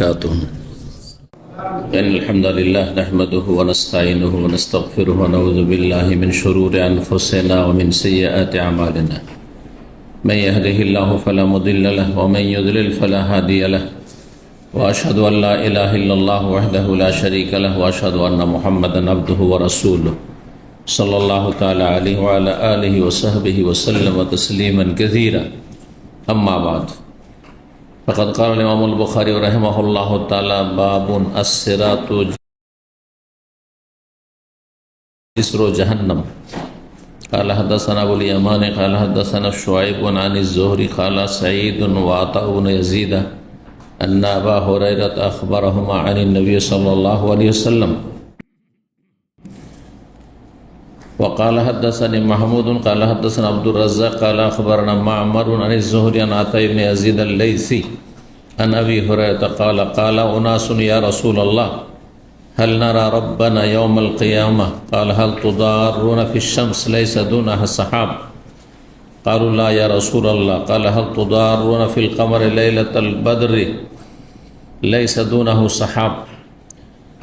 وبركاته. إن الحمد لله نحمده ونستعينه ونستغفره ونعوذ بالله من شرور أنفسنا ومن سيئات أعمالنا. من يهده الله فلا مضل له ومن يضلل فلا هادي له. وأشهد أن لا إله إلا الله وحده لا شريك له وأشهد أن محمدا عبده ورسوله صلى الله تعالى عليه وعلى آله وصحبه وسلم تسليما كثيرا. أما بعد، فقد قال الإمام البخاري رحمه الله تعالى: باب الصراط جسر جهنم. قال حدثنا أبو اليمان قال حدثنا شعيب عن الزهري قال سعيد وعطاء بن يزيد أن أبا هريرة أخبرهما عن النبي صلى الله عليه وسلم. وقال حدثني محمود قال حدثنا عبد الرزاق قال أخبرنا معمر عن الزهري عن عطاء بن يزيد الليثي عن أبي هريرة قال قال أناس يا رسول الله هل نرى ربنا يوم القيامة؟ قال هل تضارون في الشمس ليس دونها سحاب؟ قالوا لا يا رسول الله. قال هل تضارون في القمر ليلة البدر ليس دونه سحاب؟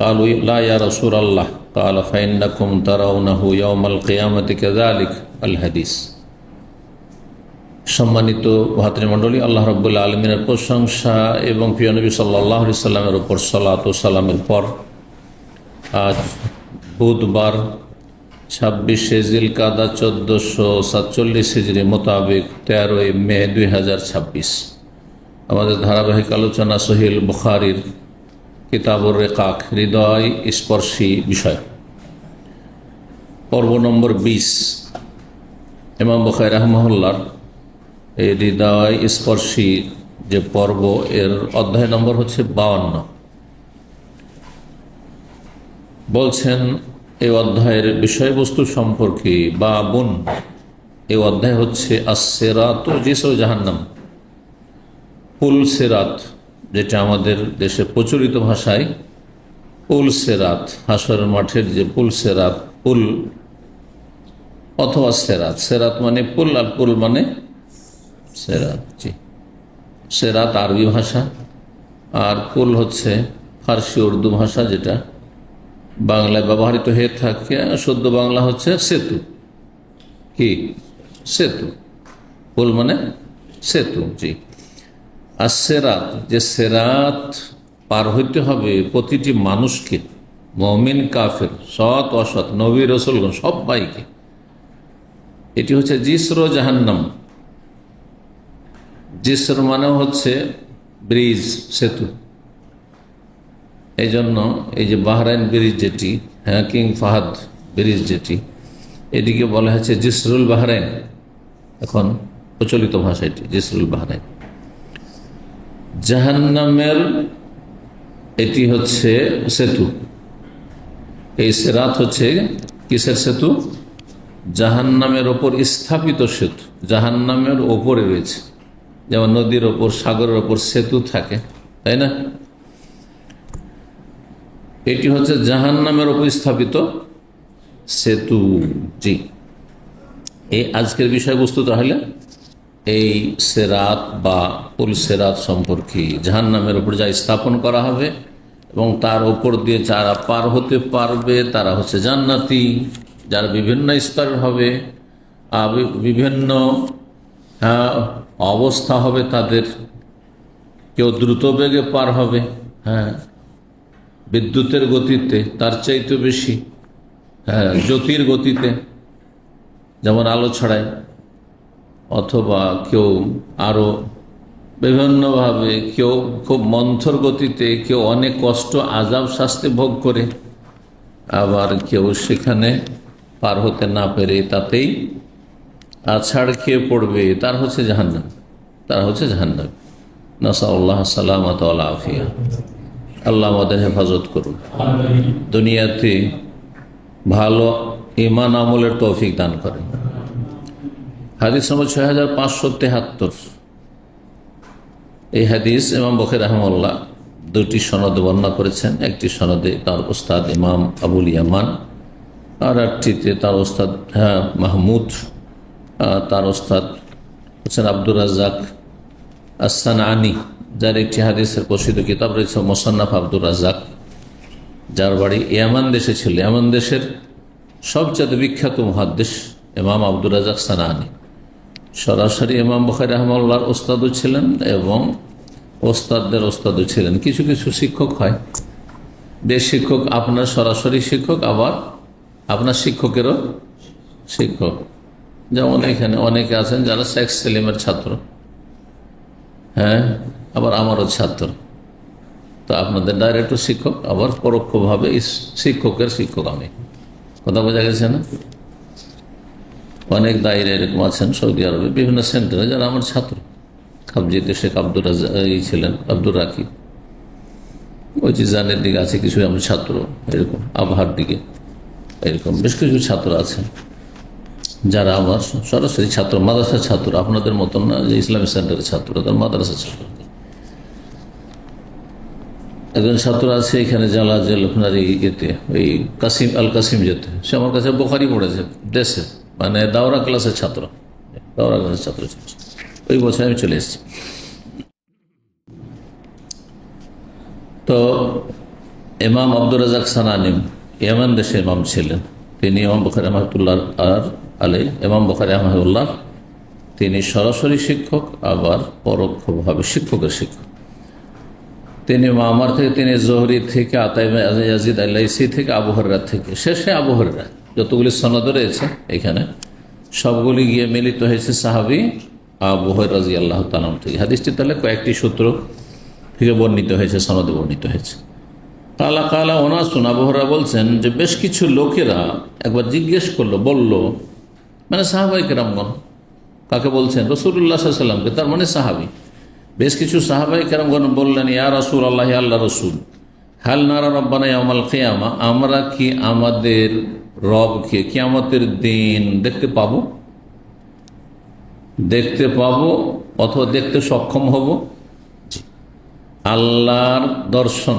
قالوا لا يا رسول الله. قال فإنكم ترونه يوم القيامة كذلك الحديث. সম্মানিত ভাতৃমণ্ডলী, আল্লাহ রাব্বুল আলামিনের প্রশংসা এবং প্রিয় নবী সাল্লাল্লাহু আলাইহি সাল্লামের উপর সালাত ও সালামের পর আজ বুধবার 26শে জিলকাদা 1447 হিজরি মোতাবেক 13 মে 2026 আমাদের ধারাবাহিক আলোচনা সহিহ বুখারীর কিতাবুর রিকাক, হৃদয় স্পর্শী বিষয়, পর্ব নম্বর 20। ইমাম বুখারী রাহিমাহুল্লাহর এই হৃদয় স্পর্শী যে পর্ব, এর অধ্যায় নম্বর হচ্ছে 52। বলছেন এই অধ্যায়ের বিষয়বস্তু সম্পর্কে বাবুন, এই অধ্যায় হচ্ছে আস-সিরাত জিসর জাহান্নাম, পুল সিরাত, যেটা আমাদের দেশে প্রচলিত ভাষায় পুল সিরাত, হাসরের মাঠের যে পুল সিরাত, পুল অথবা সেরাত। সেরাত মানে পুল আর পুল মানে সেরাত। জি, সেরাত আরবি ভাষা, আর পুল হচ্ছে ফার্সি উর্দু ভাষা, যেটা বাংলায় ব্যবহৃত হয়ে থাকে। শুদ্ধ বাংলা হচ্ছে সেতু। কি সেতু? পুল মানে সেতু। জি, আর সেরাত, যে সেরাত পার হইতে হবে প্রতিটি মানুষকে, মুমিন কাফের, সৎ অসৎ, নবী রাসূলগণ সবাইকে। এটি হচ্ছে জিসর জাহান্নাম। জিসর মানে হচ্ছে ব্রিজ, সেতু। এই জন্য এই যে বাহরাইন ব্রিজ যেটি, কিং ফাহাদ ব্রিজ যেটি, এটিকে বলা হচ্ছে জিসরুল বাহরাইন। এখন প্রচলিত ভাষা এটি জিসরুল বাহরাইন। জাহান্নামের এটি হচ্ছে সেতু। এই সিরাত হচ্ছে কিসের সেতু? জাহান্নামের ওপর স্থাপিত সেতু। জাহান্নামের ওপরে রয়েছে, যেমন নদীর ওপর, সাগরের ওপর সেতু থাকে, তাই না? এটি হচ্ছে জাহান্নামের ওপর স্থাপিত সেতু। জি, এই আজকের বিষয়বস্তু তাহলে এই সেরাত বা পুল সেরাত সম্পর্কে, জাহান্নামের উপর যা স্থাপন করা হবে এবং তার উপর দিয়ে যারা পার হতে পারবে তারা হচ্ছে জান্নাতি, যারা বিভিন্ন স্তরের হবে, বিভিন্ন অবস্থা হবে তাদের। কেউ দ্রুত বেগে পার হবে, বিদ্যুতের গতিতে, তার চাইতে বেশি জ্যোতির গতিতে, যেমন আলো ছড়ায়, অথবা কেউ আরো বিভিন্নভাবে, কেউ খুব মন্থর গতিতে, কেউ অনেক কষ্ট আযাব শাস্তি ভোগ করে, আবার কেউ সেখানে পার হতে না পেরে তাতেই আছাড় খেয়ে পড়বে। তার হচ্ছে জাহান্নাম, তার হচ্ছে জাহান্নাম। নাসাল্লাহ সালামাত ওয়াল আফিয়া। আল্লাহ আমাদের হেফাজত করুন, দুনিয়াতে ভালো ঈমান আমলের তৌফিক দান করেন। হাদিস নম্বর 6573। এই হাদিস ইমাম বুখারী রাহিমাহুল্লাহ দুটি সনদে বর্ণনা করেছেন। একটি সনদে তার উস্তাদ ইমাম আবুল ইয়ামান, আর একটিতে তার উস্তাদ মাহমুদ, তার উস্তাদ হচ্ছেন আব্দুর রাজ্জাক, আস-সানাআনী, যার একটি হাদিসের প্রসিদ্ধ কিতাব রয়েছে মুসান্নাফ আব্দুর রাজ্জাক, যার বাড়ি ইয়ামান দেশে ছিল। ইয়ামান দেশের সবচেয়ে বিখ্যাত মুহাদ্দিস ইমাম আব্দুর রাজ্জাক সানাআনী সরাসরি ইমাম বুখারী রাহিমাহুল্লাহর ওস্তাদও ছিলেন এবং ওস্তাদদের ওস্তাদও ছিলেন। কিছু কিছু শিক্ষক হয়, বেশ শিক্ষক আপনার সরাসরি শিক্ষক, আবার আপনার শিক্ষকেরও শিক্ষক। যেমন এখানে অনেকে আছেন যারা শেখ সেলিমের ছাত্র, হ্যাঁ, আবার আমারও ছাত্র। তো আপনাদের ডাইরেক্ট শিক্ষক, আবার পরোক্ষভাবে শিক্ষকের শিক্ষক আমি। কথা বোঝা গেছে না? অনেক দায়রা এরকম আছেন সৌদি আরবে বিভিন্ন সেন্টারে যারা আমার ছাত্র। খাবজিতে শেখ আব্দুর ছিলেন, আব্দুর রাকিব, ওই জিজানের দিকে আছে কিছু আমার ছাত্র, এরকম আবহার দিকে এরকম বেশ কিছু ছাত্র আছেন যারা আমার সরাসরি ছাত্র, মাদ্রাসার ছাত্র, আপনাদের মতন না যে ইসলামিক সেন্টারের ছাত্র, তার মাদ্রাসার ছাত্র। একজন ছাত্র আছে এখানে জালাল আপনার ইয়েতে, ওই কাসিম আল কাসিম যেতে, সে আমার কাছে বুখারী পড়েছে দেশে, মানে দাওরা ক্লাসের ছাত্র, দাওরা ক্লাসের ছাত্র ছিল। ওই বছর আমি চলে এসেছি। তো ইমাম আব্দুর রাজ্জাক সানাআনী ইয়ামান দেশে ইমাম ছিলেন। তিনি ইমাম বুখারী রাহমাতুল্লাহ আলাইহি, ইমাম বুখারী রাহমাতুল্লাহ, তিনি সরাসরি শিক্ষক আবার পরোক্ষভাবে শিক্ষকের শিক্ষক। তিনি মামার থেকে, তিনি জোহরি থেকে, আতা ইবনে ইয়াজিদ আল-লাইসি থেকে, আবু হুরায়রা থেকে, শেষে আবু হুরায়রা। যতগুলি সনদ রয়েছে এখানে সবগুলি গিয়ে মিলিত হয়েছে সাহাবী আবু হুরায়রা রাদিয়াল্লাহু তাআলা থেকে। হাদিসটি তাহলে কয়েকটি সূত্র থেকে বর্ণিত হয়েছে, সনদে বর্ণিত হয়েছে। কালা কালা ওনাসুন, আবু হুরায়রা বলছেন যে বেশ কিছু লোকেরা একবার জিজ্ঞেস করলো, বলল, মানে সাহাবায়ে কেরামগণ, কাকে বলছেন? রাসূলুল্লাহ সাল্লাল্লাহু আলাইহি ওয়াসাল্লামকে, তার মানে সাহাবী। বেশ কিছু সাহাবায়ে কেরামগণ বললেন, ইয়া রাসূলুল্লাহ, আল্লাহ রাসূল, হাল নারা রব্বানা ইয়াউমাল কিয়ামা, আমরা কি আমাদের রবকে কিয়ামতের দিন দেখতে পাবো? দেখতে পাবো অথবা দেখতে সক্ষম হব? আল্লাহর দর্শন,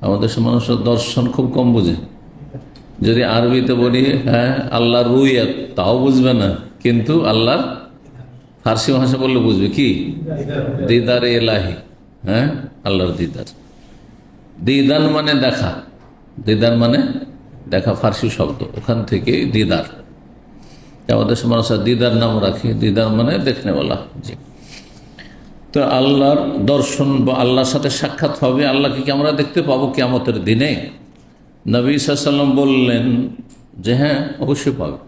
আমাদের মানুষের দর্শন খুব কম বুঝে। যদি আরবিতে বলি হ্যাঁ আল্লাহর রুইয়াত, তাও বুঝবে না, কিন্তু আল্লাহর ফার্সি ভাষা বললে বুঝবে কি? দিদারে এলাহি, হ্যাঁ, আল্লাহর দিদার। দিদান মানে দেখা, দিদার মানে দেখা, ফার্সি শব্দ, ওখান থেকে দিদার। আমাদের মানুষ দিদার নাম রাখে, দিদার মানে দেখনে বলা। জি, তো আল্লাহর দর্শন বা আল্লাহর সাথে সাক্ষাৎ হবে, আল্লাহকে কি আমরা দেখতে পাবো কিয়ামতের দিনে? নবী সাল্লাল্লাহু আলাইহি ওয়াসাল্লাম বললেন যে হ্যাঁ, অবশ্যই পাবে।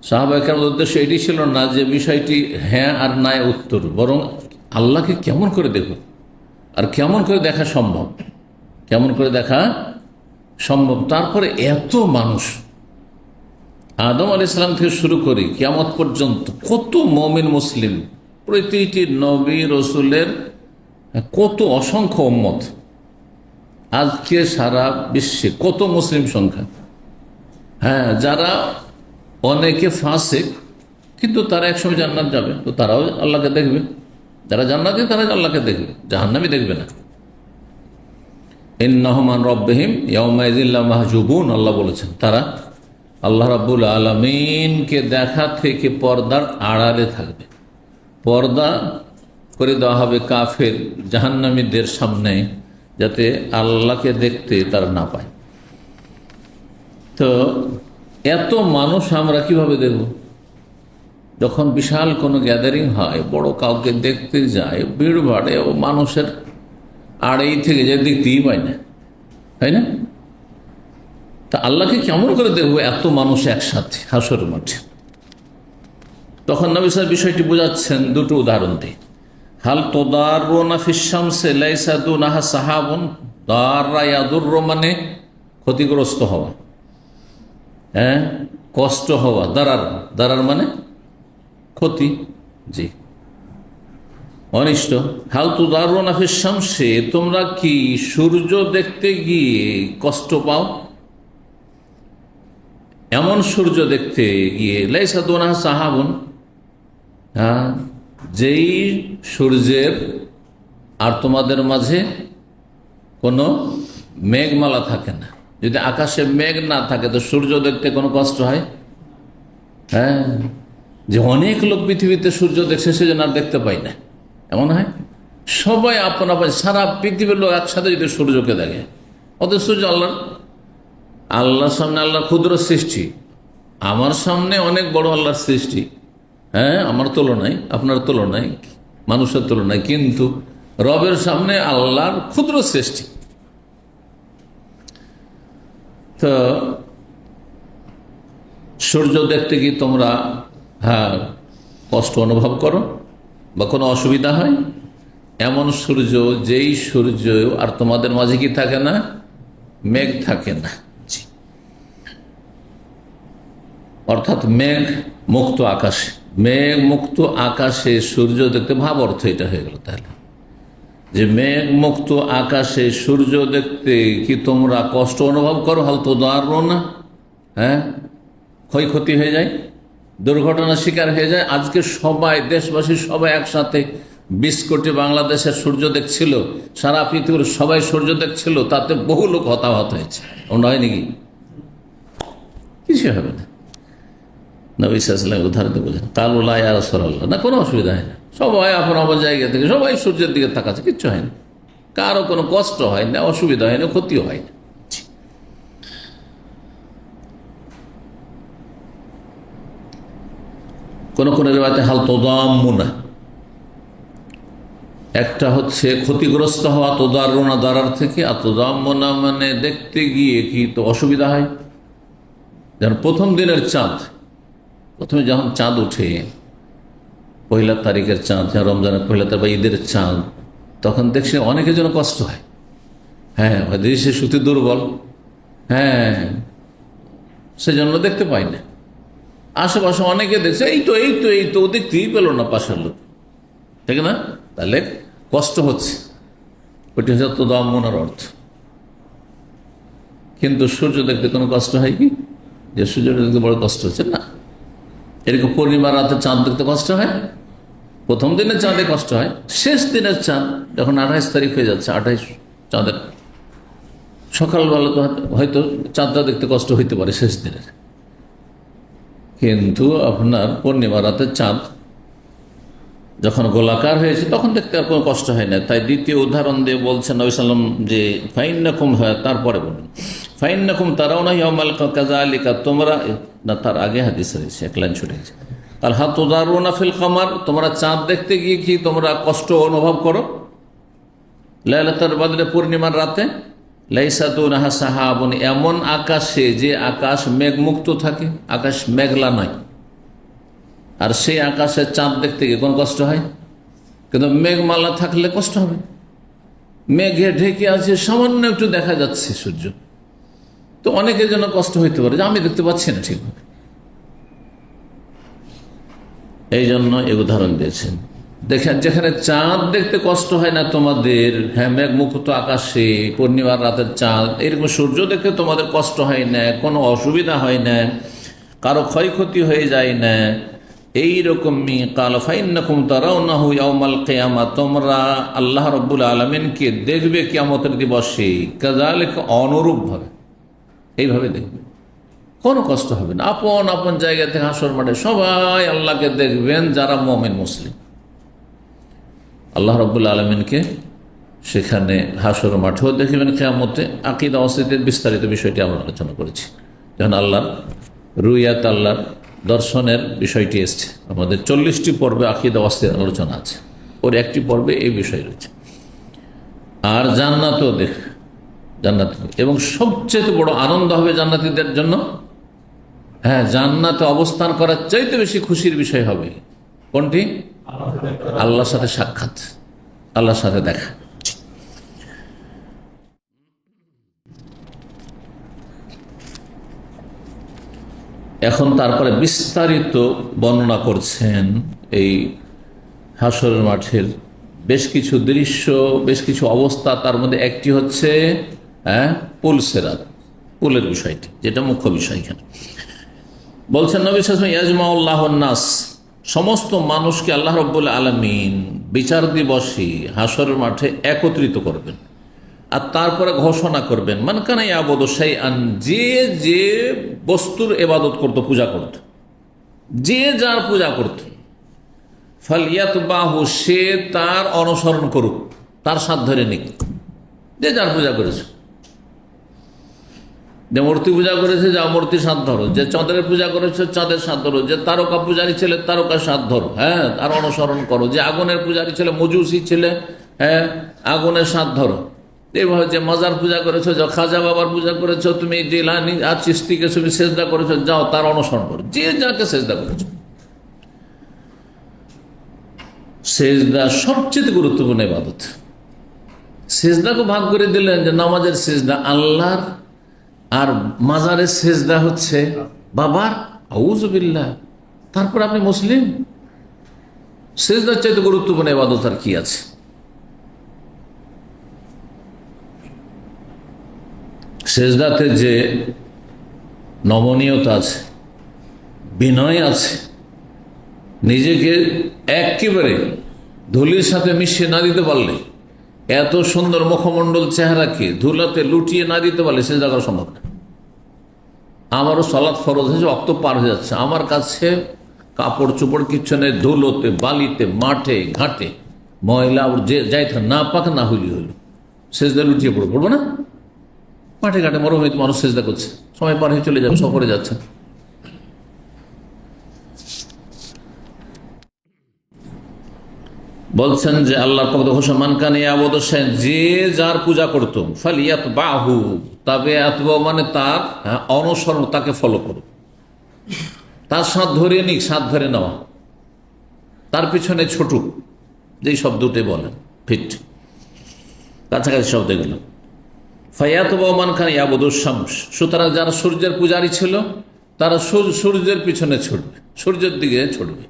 সাহাবায়ে কেরামের উদ্দেশ্য এটি ছিল না যে বিষয়টি হ্যাঁ আর না উত্তর, বরং আল্লাহকে কেমন করে দেখব আর কেমন করে দেখা সম্ভব, কেমন করে দেখা সম্ভব। তারপরে এত মানুষ, আদম আলাইহিস সালাম থেকে শুরু করে কিয়ামত পর্যন্ত কত মুমিন মুসলিম, প্রতিটি নবী রসুলের কত অসংখ্য উম্মত, আজকে সারা বিশ্বে কত মুসলিম সংখ্যা, হ্যাঁ, যারা অনেকে ফাসিক, কিন্তু তারা একসময় জান্নাত যাবে, তো তারাও আল্লাহকে দেখবে। যারা জান্নাতি তারা আল্লাহকে দেখবে, জাহান্নামী দেখবে না। ইন্নাহুম আন রাব্বিহিম ইয়াওমাইযিন লামাহজুবুন, আল্লাহ বলেছেন তারা আল্লাহ রাব্বুল আলামিনকে দেখা থেকে পর্দার আড়ালে থাকবে। পর্দা করে দেওয়া হবে কাফের জাহান্নামীদের সামনে, যাতে আল্লাহকে দেখতে তারা না পায়। তো এত মানুষ আমরা কিভাবে দেখব? যখন বিশাল কোনো গ্যাদারিং হয়, বড় কাউকে দেখতে যায়, ভিড় ভাড়ে, ও মানুষের আড়েই থেকে যে দেখতেই পায় না, তাই না? তা আল্লাহকে কেমন করে দেখবো এত মানুষ একসাথে হাসরের মাঠে? তখন নবী সাহেব বিষয়টি বোঝাচ্ছেন দুটো উদাহরণ দিয়ে। হাল তুদারুনা ফিশ শামসি লাইসা দুনাহা সাহাবুন, দাররা ইয়াদুররু মানে ক্ষতিগ্রস্ত হওয়া, হ্যাঁ, কষ্ট হওয়া, দারার, দারার মানে ক্ষতি, জি, অনিষ্ট। হাল তুদারুনা ফিশ শামসি, তোমরা কি সূর্য দেখতে গিয়ে কষ্ট পাও? এমন সূর্য দেখতে গিয়ে, লাইসা দুনাহা সাহাবুন, হ্যাঁ, যেই সূর্যের আর তোমাদের মাঝে কোনো মেঘমালা থাকে না। যদি আকাশে মেঘ না থাকে তো সূর্য দেখতে কোনো কষ্ট হয়? হ্যাঁ, যে অনেক লোক পৃথিবীতে সূর্য দেখছে সেজন্য আর দেখতে পাই না, এমন হয়? সবাই আপন আপন, সারা পৃথিবীর লোক একসাথে যদি সূর্যকে দেখে, অথচ সূর্য আল্লাহর সামনে আল্লাহর ক্ষুদ্র সৃষ্টি, আমার সামনে অনেক বড় আল্লাহর সৃষ্টি, হ্যাঁ, আমার তুলনায়, আপনার তুলনায়, মানুষের তুলনায়, কিন্তু রবের সামনে আল্লাহর ক্ষুদ্র সৃষ্টি। তো সূর্য দেখতে কি তোমরা কষ্ট অনুভব করো বা কোনো অসুবিধা হয়? এমন সূর্য, যেই সূর্য আর তোমাদের মাঝে কি থাকে না, মেঘ থাকে না, অর্থাৎ মেঘ মুক্ত আকাশে, মেঘ মুক্ত আকাশে সূর্য দেখতে, ভাব অর্থ এটা হয়ে গেল তাহলে, যে মেঘ মুক্ত আকাশে সূর্য দেখতে কি তোমরা কষ্ট অনুভব করো? হাল তো দাঁড়ো না, হ্যাঁ, ক্ষয়ক্ষতি হয়ে যায়, দুর্ঘটনার শিকার হয়ে যায়। আজকে সবাই, দেশবাসী সবাই একসাথে 20 কোটি বাংলাদেশের সূর্য দেখছিল, সারা পৃথিবীর সবাই সূর্য দেখছিল, তাতে বহু লোক হতাহত হয়েছে, ওটা হয় নাকি? কিছু হবে না। নবী সাল্লাল্লাহু আলাইহি ওয়াসাল্লাম উদাহরণ বলেন, কালু লা ইয়া রাসূলুল্লাহ, না কোনো অসুবিধা হয় না, সবাই আপন আপন জায়গা থেকে সবাই সূর্যের দিকে তাকাচ্ছে, কিচ্ছু হয় না, কারো কোনো কষ্ট হয় না, অসুবিধা হয় না, ক্ষতিও হয় না। কোন কোন রিওয়ায়াতে হাল তোদাম্মুনা, একটা হচ্ছে ক্ষতিগ্রস্ত হওয়া, তোদারুনা দারার থেকে, আর তোদাম্মুনা মানে দেখতে গিয়ে কি তো অসুবিধা হয়। যেমন প্রথম দিনের চাঁদ, প্রথমে যখন চাঁদ উঠে, পয়লা তারিখের চাঁদ, রমজানের পয়লা তারিখ বা ঈদের চাঁদ, তখন দেখছে অনেকের জন্য কষ্ট হয়, হ্যাঁ, সে সত্যি দুর্বল, হ্যাঁ, সেজন্য দেখতে পাই না। আশেপাশে অনেকে দেখছে, এই তো দেখতেই পেল না পাশের লোক, ঠিক না? তাহলে কষ্ট হচ্ছে, ওটি হচ্ছে তো দমনের অর্থ। কিন্তু সূর্য দেখতে কোনো কষ্ট হয় কি? যে সূর্য দেখতে বড় কষ্ট হচ্ছে না। এরকম পূর্ণিমা রাতে চাঁদ দেখতে কষ্ট হয়, প্রথম দিনের চাঁদে কষ্ট হয়, শেষ দিনের চাঁদ যখন 28 তারিখ হয়ে যাচ্ছে, 28 চাঁদের সকালবেলা তো হয়তো চাঁদটা দেখতে কষ্ট হইতে পারে শেষ দিনের, কিন্তু আপনার পূর্ণিমা রাতের চাঁদ যখন গোলাকার হয়েছে তখন দেখতে আর কোনো কষ্ট হয় না। তাই দ্বিতীয় উদাহরণ দিয়ে বলছেন নবী সাল্লাম যে ফাইন্নাকুম, হয় তারপরে বলুন ফাইন্নাকুম তারাউনা ইয়াউমাল কাযালিকা, তোমরা না, তার আগে হাদিস রয়েছে, এক লাইন ছুটে গেছে, আল হাত তুদারুনা ফিল কামার, তোমরা চাঁদ দেখতে গিয়ে কি তোমরা কষ্ট অনুভব করো? লাইলাতুল বদরে, পূর্ণিমার রাতে, লাইসা দুনাহা সাহাবুন, এমন আকাশে যে আকাশ মেঘমুক্ত থাকে, আকাশ মেঘলা নয়, আর সেই আকাশে চাঁদ দেখতে গিয়ে কোন কষ্ট হয়? কিন্তু মেঘমালা থাকলে কষ্ট হবে, মেঘে ঢেকে আছে, সামান্য একটু দেখা যাচ্ছে সূর্য, তো অনেকের জন্য কষ্ট হইতে পারে যে আমি দেখতে পাচ্ছি না ঠিকভাবে। এই জন্য এই উদাহরণ দিয়েছেন। দেখেন, যেখানে চাঁদ দেখতে কষ্ট হয় না তোমাদের, হ্যাঁ, মেঘমুক্ত আকাশে পূর্ণিমার রাতের চাঁদ, এরকম সূর্য দেখতে তোমাদের কষ্ট হয় না, কোনো অসুবিধা হয় না, কারো ক্ষয়ক্ষতি হয়ে যায় না, এইরকমই কাল ফাইন্নাকুম তারাউনাহু ইয়াউমাল কিয়ামা, তোমরা আল্লাহ রাব্বুল আলামিনকে দেখবে কিয়ামতের দিবসে, কাযালিকা, অনুরূপভাবে, এইভাবে দেখবে, কোনো কষ্ট হবে না। আপন আপন জায়গা থেকে হাসর মাঠে সবাই আল্লাহকে দেখবেন, যারা মুমিন মুসলিম, আল্লাহ রাব্বুল আলামিনকে সেখানে হাসর মাঠেও দেখবেন কিয়ামতে। আকীদা ওয়াসিতের বিস্তারিত বিষয়টি আমরা আলোচনা করেছি, যখন আল্লাহর রুইয়াত, আল্লাহর দর্শনের বিষয়টি এসছে। আমাদের 40টি পর্বে আকীদা ওয়াসিতের আলোচনা আছে, ওর একটি পর্বে এই বিষয় রয়েছে। আর জান্নাতও দেখবে, জান্নাত, এবং সবচেয়ে বড় আনন্দ হবে জান্নাতীদের জন্য, হ্যাঁ, জান্নাতে অবস্থান করার চাইতে বেশি খুশির বিষয় হবে কোনটি? আল্লাহর সাথে সাক্ষাৎ, আল্লাহর সাথে দেখা। এখন তারপরে বিস্তারিত বর্ণনা করছেন এই হাসরের মাঠের বেশ কিছু দৃশ্য, বেশ কিছু অবস্থা। তার মধ্যে একটি হচ্ছে পুল সিরাত, পুলের বিষয়টি, যেটা মুখ্য বিষয়। এখানে বলছেন নবী সাল্লাল্লাহু আলাইহি ওয়াসাল্লাম, ইয়াজমাউল্লাহুন নাস, সমস্ত মানুষকে আল্লাহ রাব্বুল আলামিন বিচার দিবসে হাসরের মাঠে একত্রিত করবেন, আর তারপরে ঘোষণা করবেন, মান কানা ইয়াবুদু শাইআন, যে যে বস্তুর ইবাদত করত, পূজা করত, যে যার পূজা করত, ফালিয়াতবাহু, সে তার অনুসরণ করুক, তার সাথ ধরে নিক। যে যার পূজা করেছে, যে মূর্তি পূজা করেছে যা মূর্তি সাথ ধরো, যে চাঁদের পূজা করেছে চাঁদের সাথ ধরো, যে তারকা পূজারী ছেলে তারকা সাথ ধরো, হ্যাঁ, তার অনুসরণ করো। যে আগুনের পূজারী ছেলে, মজুসি ছেলে, হ্যাঁ, আগুনের সাথ ধরো। এইভাবে যে মাজার পূজা করেছো, যে খাজা বাবার পূজা করেছো, তুমি জিলানি আর চিশতিকে তুমি সেজদা করেছো, যাও তার অনুসরণ করো। যে যাকে সেজদা করেছো, সেজদা সবচেয়ে গুরুত্বপূর্ণ ইবাদত। সেজদাকে ভাগ করে দিলেন যে নামাজের সেজদা আল্লাহর, আর মাজারের সেজদা হচ্ছে বাবার। আউযুবিল্লাহ। তারপর আপনি মুসলিম। সেজদার চাইতে গুরুত্বপূর্ণ ইবাদত আর কি আছে? সেজদাতে যে নমনীয়তা আছে, বিনয় আছে, নিজেকে একেবারে ধুলির সাথে মিশিয়ে না দিতে পারলে, এত সুন্দর মুখমণ্ডল চেহারাকে ধুলাতে লুটিয়ে না দিতে পারলে সেজদা করা সম্ভব না। আমারও সালাত ফরজ হয়েছে, অক্ত পার হয়ে যাচ্ছে, আমার কাছে কাপড় চোপড় কিচ্ছু নেই, ধুলোতে বালিতে মাঠে ঘাটে ময়লা যে যাই থাক, না পাক না হইলি হইল, সেজদা লুটিয়ে পড়বো না? মাঠে ঘাটে মরুভূমিতে মানুষ সেজদা করছে, সময় পার হয়ে চলে যাবে, সফরে যাচ্ছে। বলছেন যে আল্লাহ ঘোষণা, মানকানে আবদ, যে যার পূজা করতো, ফালিয়াত বাহু, তবে মানে তার অনুসরণ, তাকে ফলো করো, তার সাথ ধরে নিক, সাথ ধরে নেওয়া, তার পিছনে ছুটুক, যেই শব্দটি বলেন ফিট কাছাকাছি শব্দ এগুলো। ফায়াত মান খান ইয়াবুদুশ-শামস, সুতরাং যারা সূর্যের পূজারী ছিল তারা সূর্যের পিছনে ছুটবে, সূর্যের দিকে ছুটবে।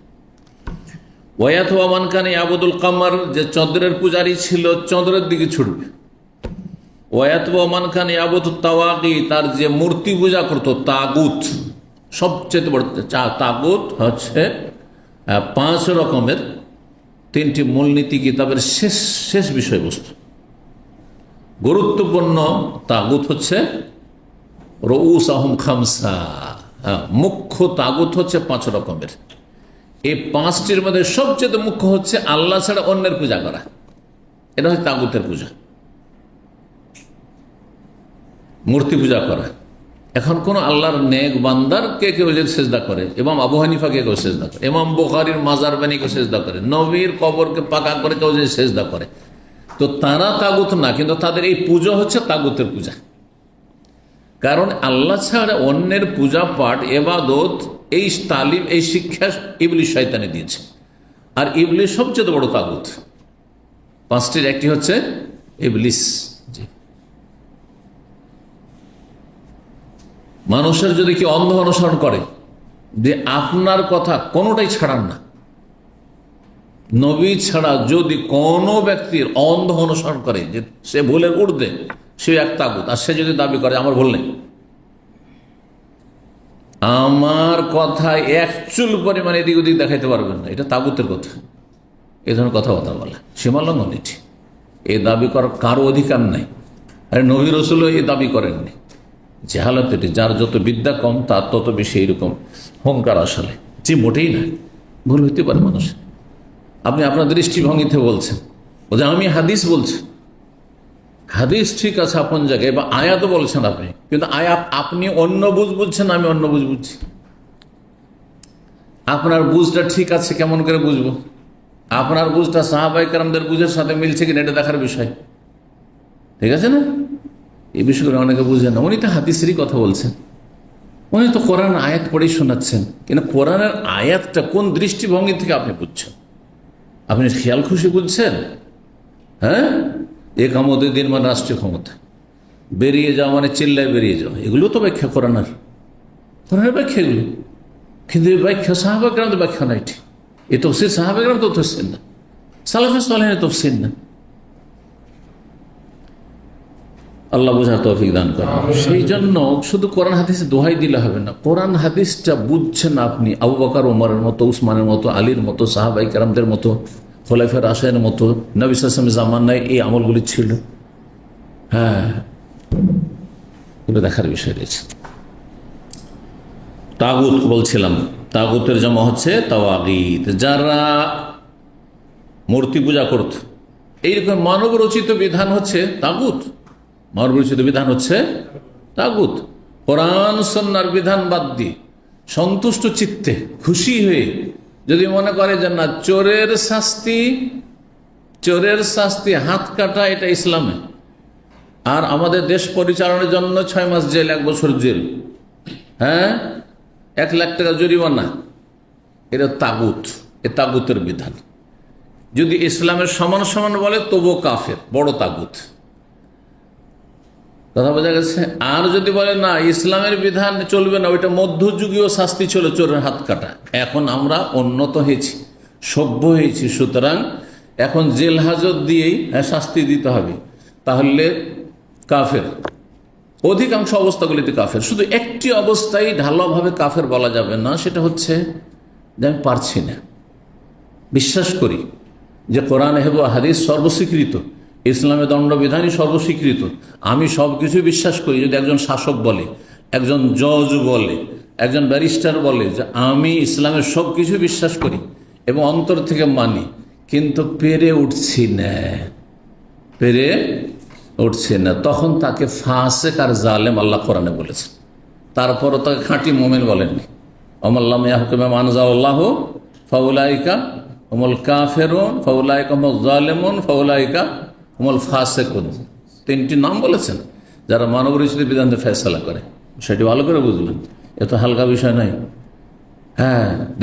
ওয়ায়াত মান খান ইয়াবুদুল কামার, যে চন্দ্রের পূজারী ছিল চন্দ্রের দিকে ছুটবে। ওয়ায়াত মান খান ইয়াবুদুত তাওয়াগি, তার যে মূর্তি পূজা করতো তাগুত, সবচেয়ে বড় তাগুত হচ্ছে 5 রকমের 3টি মূলনীতি কিতাবের শেষ বিষয়বস্তু। গুরুত্বপূর্ণ তাগুত হচ্ছে রউসাহুম খামসা, মুখ্য তাগুত হচ্ছে 5 রকমের। এই 5টির মধ্যে সবচেয়ে মুখ্য হচ্ছে আল্লাহ ছাড়া অন্যের পূজা করা, এটা হচ্ছে তাগুতের পূজা, মূর্তি পূজা করা। এখন কোন আল্লাহর নেক বান্দার কে কেউ যদি সেজদা করে, ইমাম আবু হানিফা কে কেউ সেজদা করে, ইমাম বুখারীর মাজার বানিয়ে কেউ সেজদা করে, নবীর কবরকে পাকা করে কেউ যদি সেজদা করে, তো তারা তাগুত না, কিন্তু তাদের এই পুজো হচ্ছে তাগুতের পূজা। কারণ আল্লাহ ছাড়া অন্যের পূজা পাঠ এবাদত, এই তালিম, এই শিক্ষা ইবলিস শয়তানে দিয়েছে। আর ইবলিস সবচেয়ে বড় তাগুত। 5টির একটি হচ্ছে ইবলিস। মানুষের যদি কি অন্ধ অনুসরণ করে, যে আপনার কথা কোনোটাই ছাড়ান না, নবী ছাড়া যদি কোনো ব্যক্তির অন্ধ অনুসরণ করে, যে সে ভুলের ঊর্ধ্বে, সে এক তাগুত। আর সে যদি দাবি করে আমার ভুল নেই, আমার কথায় 1 চুল পরিমাণে এদিক ওদিক দেখাইতে পারবেন না, এটা তাগুতের কথা। এই ধরনের কথাবার্তা বলা সীমালঙ্ঘন। এটি এই দাবি করার কারো অধিকার নাই। আরে নবী রাসূলও এই দাবি করেননি। জাহালাত এটি, যার যত বিদ্যা কম তার তত বেশি এরকম হংকার আসলে, যে মোটেই না, ভুল হইতে পারে মানুষ। আপনি আপনার দৃষ্টিভঙ্গিতে বলছেন, যে আমি হাদিস বলছি, হাদিস ঠিক আছে আপন জায়গায়, বা আয়াত বলছেন আপনি, কিন্তু আয়াত আপনি অন্য বুঝ বুঝছেন, আমি অন্য বুঝ বুঝছি। আপনার বুঝটা ঠিক আছে কেমন করে বুঝবো? আপনার বুঝটা সাহাবায়ে কেরামদের বুঝের সাথে মিলছে কিনা এটা দেখার বিষয়, ঠিক আছে না? এই বিষয়গুলো অনেকে বুঝেন না। উনি তো হাদিসেরই কথা বলছেন, উনি তো কোরআন আয়াত পড়েই শোনাচ্ছেন, কিন্তু কোরআনের আয়াতটা কোন দৃষ্টিভঙ্গি থেকে আপনি বুঝছেন? আপনি খেয়াল খুশি বুঝছেন? হ্যাঁ, একামতের দিন মানে রাষ্ট্রীয় ক্ষমতা, বেরিয়ে যাওয়া মানে চিল্লায় বেরিয়ে যাওয়া, এগুলো তো ব্যাখ্যা কোরআনের ব্যাখ্যা এগুলো। কিন্তু এই ব্যাখ্যা সাহাবা কেরামদের ব্যাখ্যা নাই, ঠিক এই তফসির সাহাবা কেরাম তো তফসির না, সালাফে সালেহিনের তফসির না। আল্লাহ বোঝার তৌফিক দান করেন। সেই জন্য শুধু কোরআন হাদিসে দোহাই দিলে হবে না, কোরআন হাদিসটা বুঝছেন আপনি আবু বকর ওমরের মতো, উসমানের মতো, আলীর মতো, সাহাবায়ে কেরামদের মতো, খোলাফায়ে রাশিদিনের মতো, নবী সাল্লাল্লাহু আলাইহি ওয়াসাল্লামের জামানায় এই আমলগুলি ছিল। হ্যাঁ, এগুলো দেখার বিষয় রয়েছে। তাগুত বলছিলাম, তাগুতের জমা হচ্ছে তাওয়াগীত, যারা মূর্তি পূজা করত। এইরকম মানব রচিত বিধান হচ্ছে তাগুত, মানব রচিত বিধান হচ্ছে তাগুত। কোরআন সুন্নাহর বিধান বাদ দিয়ে সন্তুষ্ট চিত্তে খুশি হয়ে যদি মনে করে যে না, চোরের শাস্তি হাত কাটা, এটা ইসলামে, আর আমাদের দেশ পরিচালনার জন্য 6 মাস জেল, 1 বছর জেল, 1 লাখ টাকা জরিমানা, এটা তাগুত, এ তাগুতের বিধান। যদি ইসলামের সমান সমান বলে তবুও কাফের, বড় তাগুত। কথা বোঝা গেছে? আর যদি বলে না, ইসলামের বিধান চলবে না, ওইটা মধ্যযুগীয় শাস্তি ছিল চোরের হাত কাটা। এখন আমরা উন্নত হয়েছি, সভ্য হয়েছি, সুতরাং এখন জেল হাজত দিয়েই শাস্তি দিতে হবে, তাহলে কাফের। অধিকাংশ অবস্থাগুলিতে কাফের। শুধু একটি অবস্থায় ঢালাওভাবে কাফের বলা যাবে না, সেটা হচ্ছে যে আমি পারছি না, বিশ্বাস করি যে কোরআন এবং হাদিস সর্বস্বীকৃত, ইসলামের দণ্ডবিধানই সর্বস্বীকৃত, আমি সব কিছু বিশ্বাস করি। যদি একজন শাসক বলে, একজন জজ বলে, একজন ব্যারিস্টার বলে যে আমি ইসলামের সব কিছু বিশ্বাস করি এবং অন্তর থেকে মানি, কিন্তু পেরে উঠছে না, তখন তাকে ফাসেক আর জালেম আল্লাহ কোরআনে বলেছেন। তারপরও তাকে খাঁটি মোমেন বলেননি। ওমাল্লাম ইয়াহকুমা মা আনজালাল্লাহু ফাউলাইকা হুমুল কাফিরুন ফাউলাইকা হুমুজ জালিমুন ফাউলাইকা হুমুল ফাসিকুন। 3টি নাম বলেছেন যারা মানব রচিত বিধানে ফয়সালা করে। সেটি ভালো করে বুঝবেন, এত হালকা বিষয় নয়।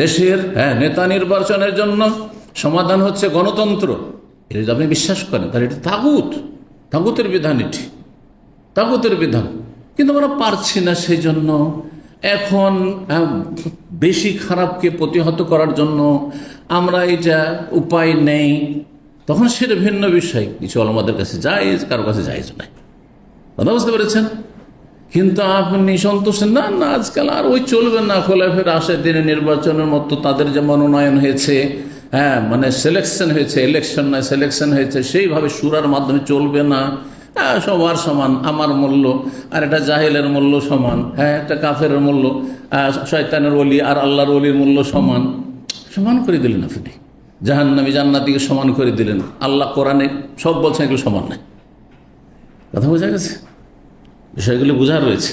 দেশের নেতা নির্বাচনের জন্য সমাধান হচ্ছে গণতন্ত্র, এটা যদি আপনি বিশ্বাস করেন তাহলে এটা তাগুতের বিধান, এটি তাগুতের বিধান। কিন্তু আমরা পারছি না, সেই জন্য এখন বেশি খারাপকে প্রতিহত করার জন্য আমরা এটা উপায় নেই, তখন সেটা ভিন্ন বিষয়। কিছু আমাদের কাছে জায়েজ, কারো কাছে জায়েজ নাই। কথা বুঝতে পেরেছেন? কিন্তু আপনি সন্তুষ্ট না, আজকাল আর ওই চলবে না, খোলাফের আসে দিনে নির্বাচনের মতো তাদের যে মনোনয়ন হয়েছে, মানে সিলেকশন হয়েছে, ইলেকশন নয় সিলেকশন হয়েছে, সেইভাবে সুরার মাধ্যমে চলবে না। সবার সমান, আমার মূল্য আর একটা জাহেলের মূল্য সমান, একটা কাফের মূল্য, শয়তানের ওলি আর আল্লাহর ওলির মূল্য সমান করে দিলেন আপনি। জাহান্নামী জান্নাতীকে সমান করে দিলেন। আল্লাহ কোরআনে সব বলছেন এগুলো সমান নয়। কথা বোঝা গেছে? বিষয়গুলো বোঝা রয়েছে।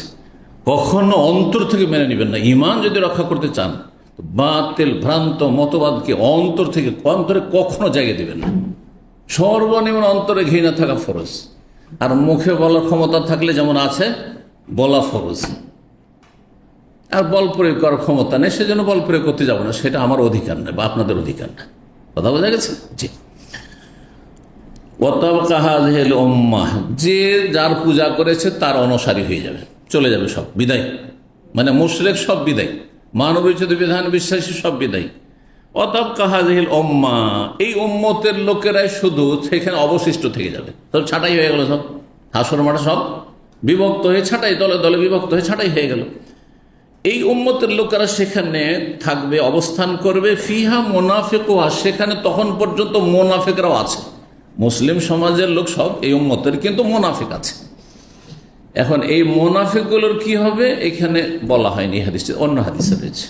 কখনো অন্তর থেকে মেনে নেবেন না। ঈমান যদি রক্ষা করতে চান, বাতিল ভ্রান্ত মতবাদকে অন্তরে কখনো জায়গা দিবেন না। সর্বনিম্ন অন্তরে ঘৃণা থাকা ফরজ, আর মুখে বলার ক্ষমতা থাকলে যেমন আছে বলা ফরজ। আর বল প্রয়োগ করার ক্ষমতা নেই, সেজন্য বল প্রয়োগ করতে যাবো না, সেটা আমার অধিকার নেই বা আপনাদের অধিকার না। কথা বোঝা গেছে? জি। যে যার পূজা করেছে তার অনুসারী হয়ে যাবে, চলে যাবে সব, বিদায়। মানে মুশরিক সব বিদায়, মানবরচিত বিধান বিশ্বাসী সব বিদায়। অতাবকা হাযিহিল উম্মাহ, এই উম্মতের লোকেরাই শুধু সেখানে অবশিষ্ট থেকে যাবে। সব ছাঁটাই হয়ে গেল, সব হাসর মাঠে সব বিভক্ত হয়ে ছাঁটাই, দলে দলে বিভক্ত হয়ে ছাঁটাই হয়ে গেল। এই উম্মতের লোকেরা সেখানে থাকবে, অবস্থান করবে। ফিহা মুনাফিকুহা, সেখানে তখন পর্যন্ত মুনাফিকরাও আছে। মুসলিম সমাজের লোক সব এই উম্মতের, কিন্তু মুনাফিক আছে। এখন এই মুনাফিকগুলোর কি হবে এখানে বলা হয়নি, হাদিসে অন্য হাদিসে রয়েছে,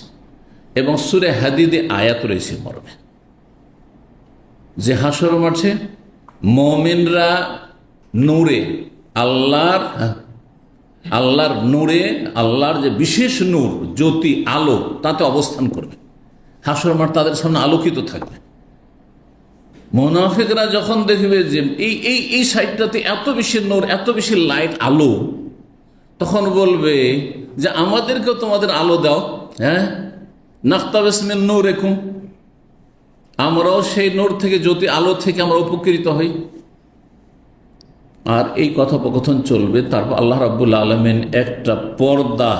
এবং সূরা হাদীদে আয়াত রয়েছে মর্মে যে হাসর মাঠে মুমিনরা নূরে, আল্লাহর নূরে, আল্লাহর যে বিশেষ নূর, জ্যোতি, আলো, তাতে অবস্থান করবে। হাসর মাঠ তাদের সামনে আলোকিত থাকবে। মুনাফিকরা যখন দেখবে যে এই সাইডটাতে এত বেশি নূর, এত বেশি লাইট, আলো, তখন বলবে যে আমাদেরকেও তোমাদের আলো দাও, নাক্তাবিস মিন নূরিকুম, আমরাও সেই নূর থেকে, জ্যোতি, আলো থেকে আমরা উপকৃত হই। আর এই কথোপকথন চলবে। তারপর আল্লাহ রাব্বুল আলামিন একটা পর্দা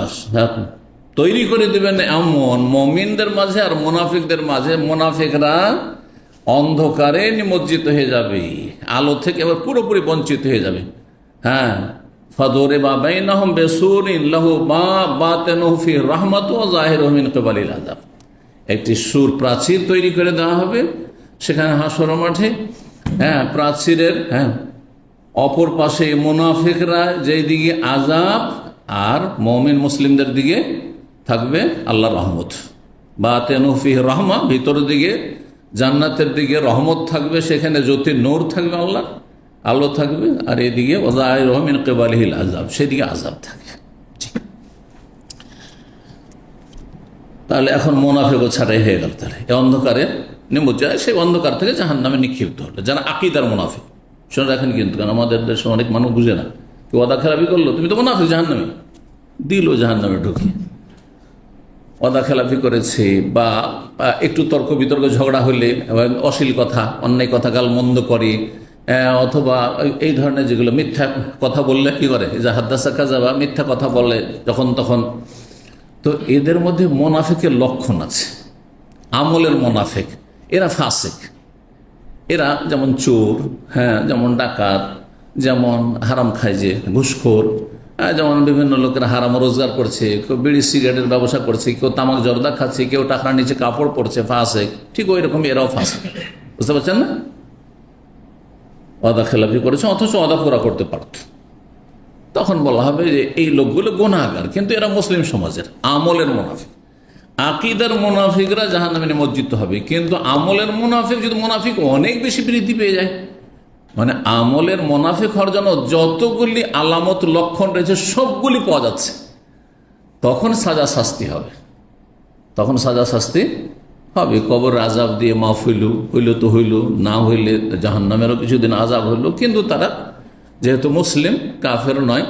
তৈরি করে দেবেন এমন মুমিনদের মাঝে আর মুনাফিকদের মাঝে। মুনাফিকরা অন্ধকারে নিমজ্জিত হয়ে যাবে, আলো থেকে এবার পুরোপুরি বঞ্চিত হয়ে যাবে। ফাদরিবা বাইনাহুম বিসুরিন লাহু বাতিনুহু ফিহি রাহমাতু ওয়া যাহিরুহু মিন কিবালিল আযাব। একটি সুর প্রাচীর তৈরি করে দেওয়া হবে সেখানে হাসর মাঠে। প্রাচীরের অপর পাশে মুনাফিকরা যেই দিকে আযাব, আর মুমিন মুসলিমদের দিকে থাকবে আল্লাহর রহমত। বাতিনুহু ফীহি রাহমা, ভিতরের দিকে জান্নাতের দিকে রহমত থাকবে, সেখানে জ্যোতির নূর থাকবে, আল্লাহ আলো থাকবে, আর এদিকে ওয়াযাহিরুহু মিন কিবালিহিল আযাব, সেদিকে আযাব থাকবে। তাহলে এখন মুনাফিকও ছাড়াই হয়ে গেল। তাহলে এই অন্ধকারে নিমজ্জিত, সেই অন্ধকার থেকে জাহান্নামে নিক্ষিপ্ত হলো যারা আকীদার মুনাফিক। শুনে রাখেন কিন্তু, কারণ আমাদের দেশে অনেক মানুষ বুঝে না, কেউ ওয়াদা খেলাপি করলো, তুমি তো মুনাফিক, জাহান্নামে দিল, জাহান্নামে ঢুকিয়ে। ওয়াদা খেলাপি করেছে বা একটু তর্ক বিতর্ক ঝগড়া হলে অশ্লীল কথা, অন্যায় কথা গাল মন্দ করে, অথবা এই ধরনের যেগুলো মিথ্যা কথা বললে কি করে, যা হাদ্দাসা কাযাবা, মিথ্যা কথা বলে যখন তখন। তো এদের মধ্যে মোনাফিকের লক্ষণ আছে, আমলের মোনাফিক, এরা ফাসিক। এরা যেমন চোর, হ্যাঁ, যেমন ডাকাত, যেমন হারাম খায়, যে ঘুষখোর, যেমন বিভিন্ন লোকেরা হারাম রোজগার করছে, কেউ বিড়ি সিগারেটের ব্যবসা করছে, কেউ তামাক জর্দা খাচ্ছে, কেউ টাকার নিচে কাপড় পরছে, ফাসিক। ঠিক ওই রকম এরাও ফাসিক, বুঝতে পারছেন না? ওয়াদা খেলাপি করেছে, অথচ ওয়াদা পুরা করতে পারত, তখন বলা হবে যে এই লোকগুলো গুনাহগার, কিন্তু এরা মুসলিম সমাজের আমলের মুনাফিক। আকীদার মুনাফিকরা জাহান্নামে নিমজ্জিত হবে, কিন্তু আমলের মুনাফিক, যদি মুনাফিক অনেক বেশি বৃদ্ধি পেয়ে যায়, মানে আমলের মুনাফিক হওয়ার জন্য যতগুলি আলামত লক্ষণ রয়েছে সবগুলি পাওয়া যাচ্ছে, তখন সাজা শাস্তি হবে, তখন সাজা শাস্তি হবে। কবর আযাব দিয়ে মাফ হইল তো হইল, না হইলে জাহান্নামেরও কিছুদিন আযাব হইল, কিন্তু তারা যেহেতু মুসলিম, কাফের নয়,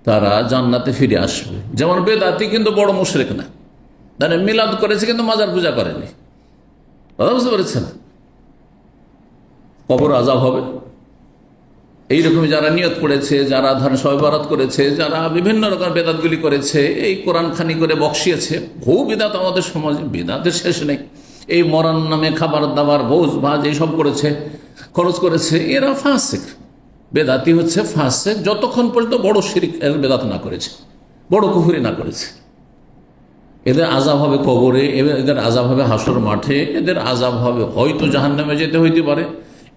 তারা জান্নাতে ফিরে আসবে। যেমন বেদাতি কিন্তু বড় মুশরিক না, তারা মিলাদ করেছে কিন্তু মাজার পূজা করেনি, কথা বুঝতে পেরেছেন? কবর আযাব হবে। এইরকমই যারা নিয়ত করেছে, যারা ধরেন শবে বরাত করেছে, যারা বিভিন্ন রকম বেদাতগুলি করেছে, এই কোরআন খানি করে বক্সিয়েছে, বহু বেদাত আমাদের সমাজে, বেদাতের শেষ নেই। এই মরার নামে খাবার দাবার, ভোজ ভাজ এইসব করেছে, খরচ করেছে, এরা ফাসিক। বেদাতি হচ্ছে ফাসিক যতক্ষণ পর্যন্ত বড় শিরক বেদাত না করেছে, বড় কুফরি না করেছে। এদের আযাব হবে কবরে, এদের আযাব হবে হাসর মাঠে, এদের আযাব হবে হয়তো জাহান্নামে যেতে হইতে পারে।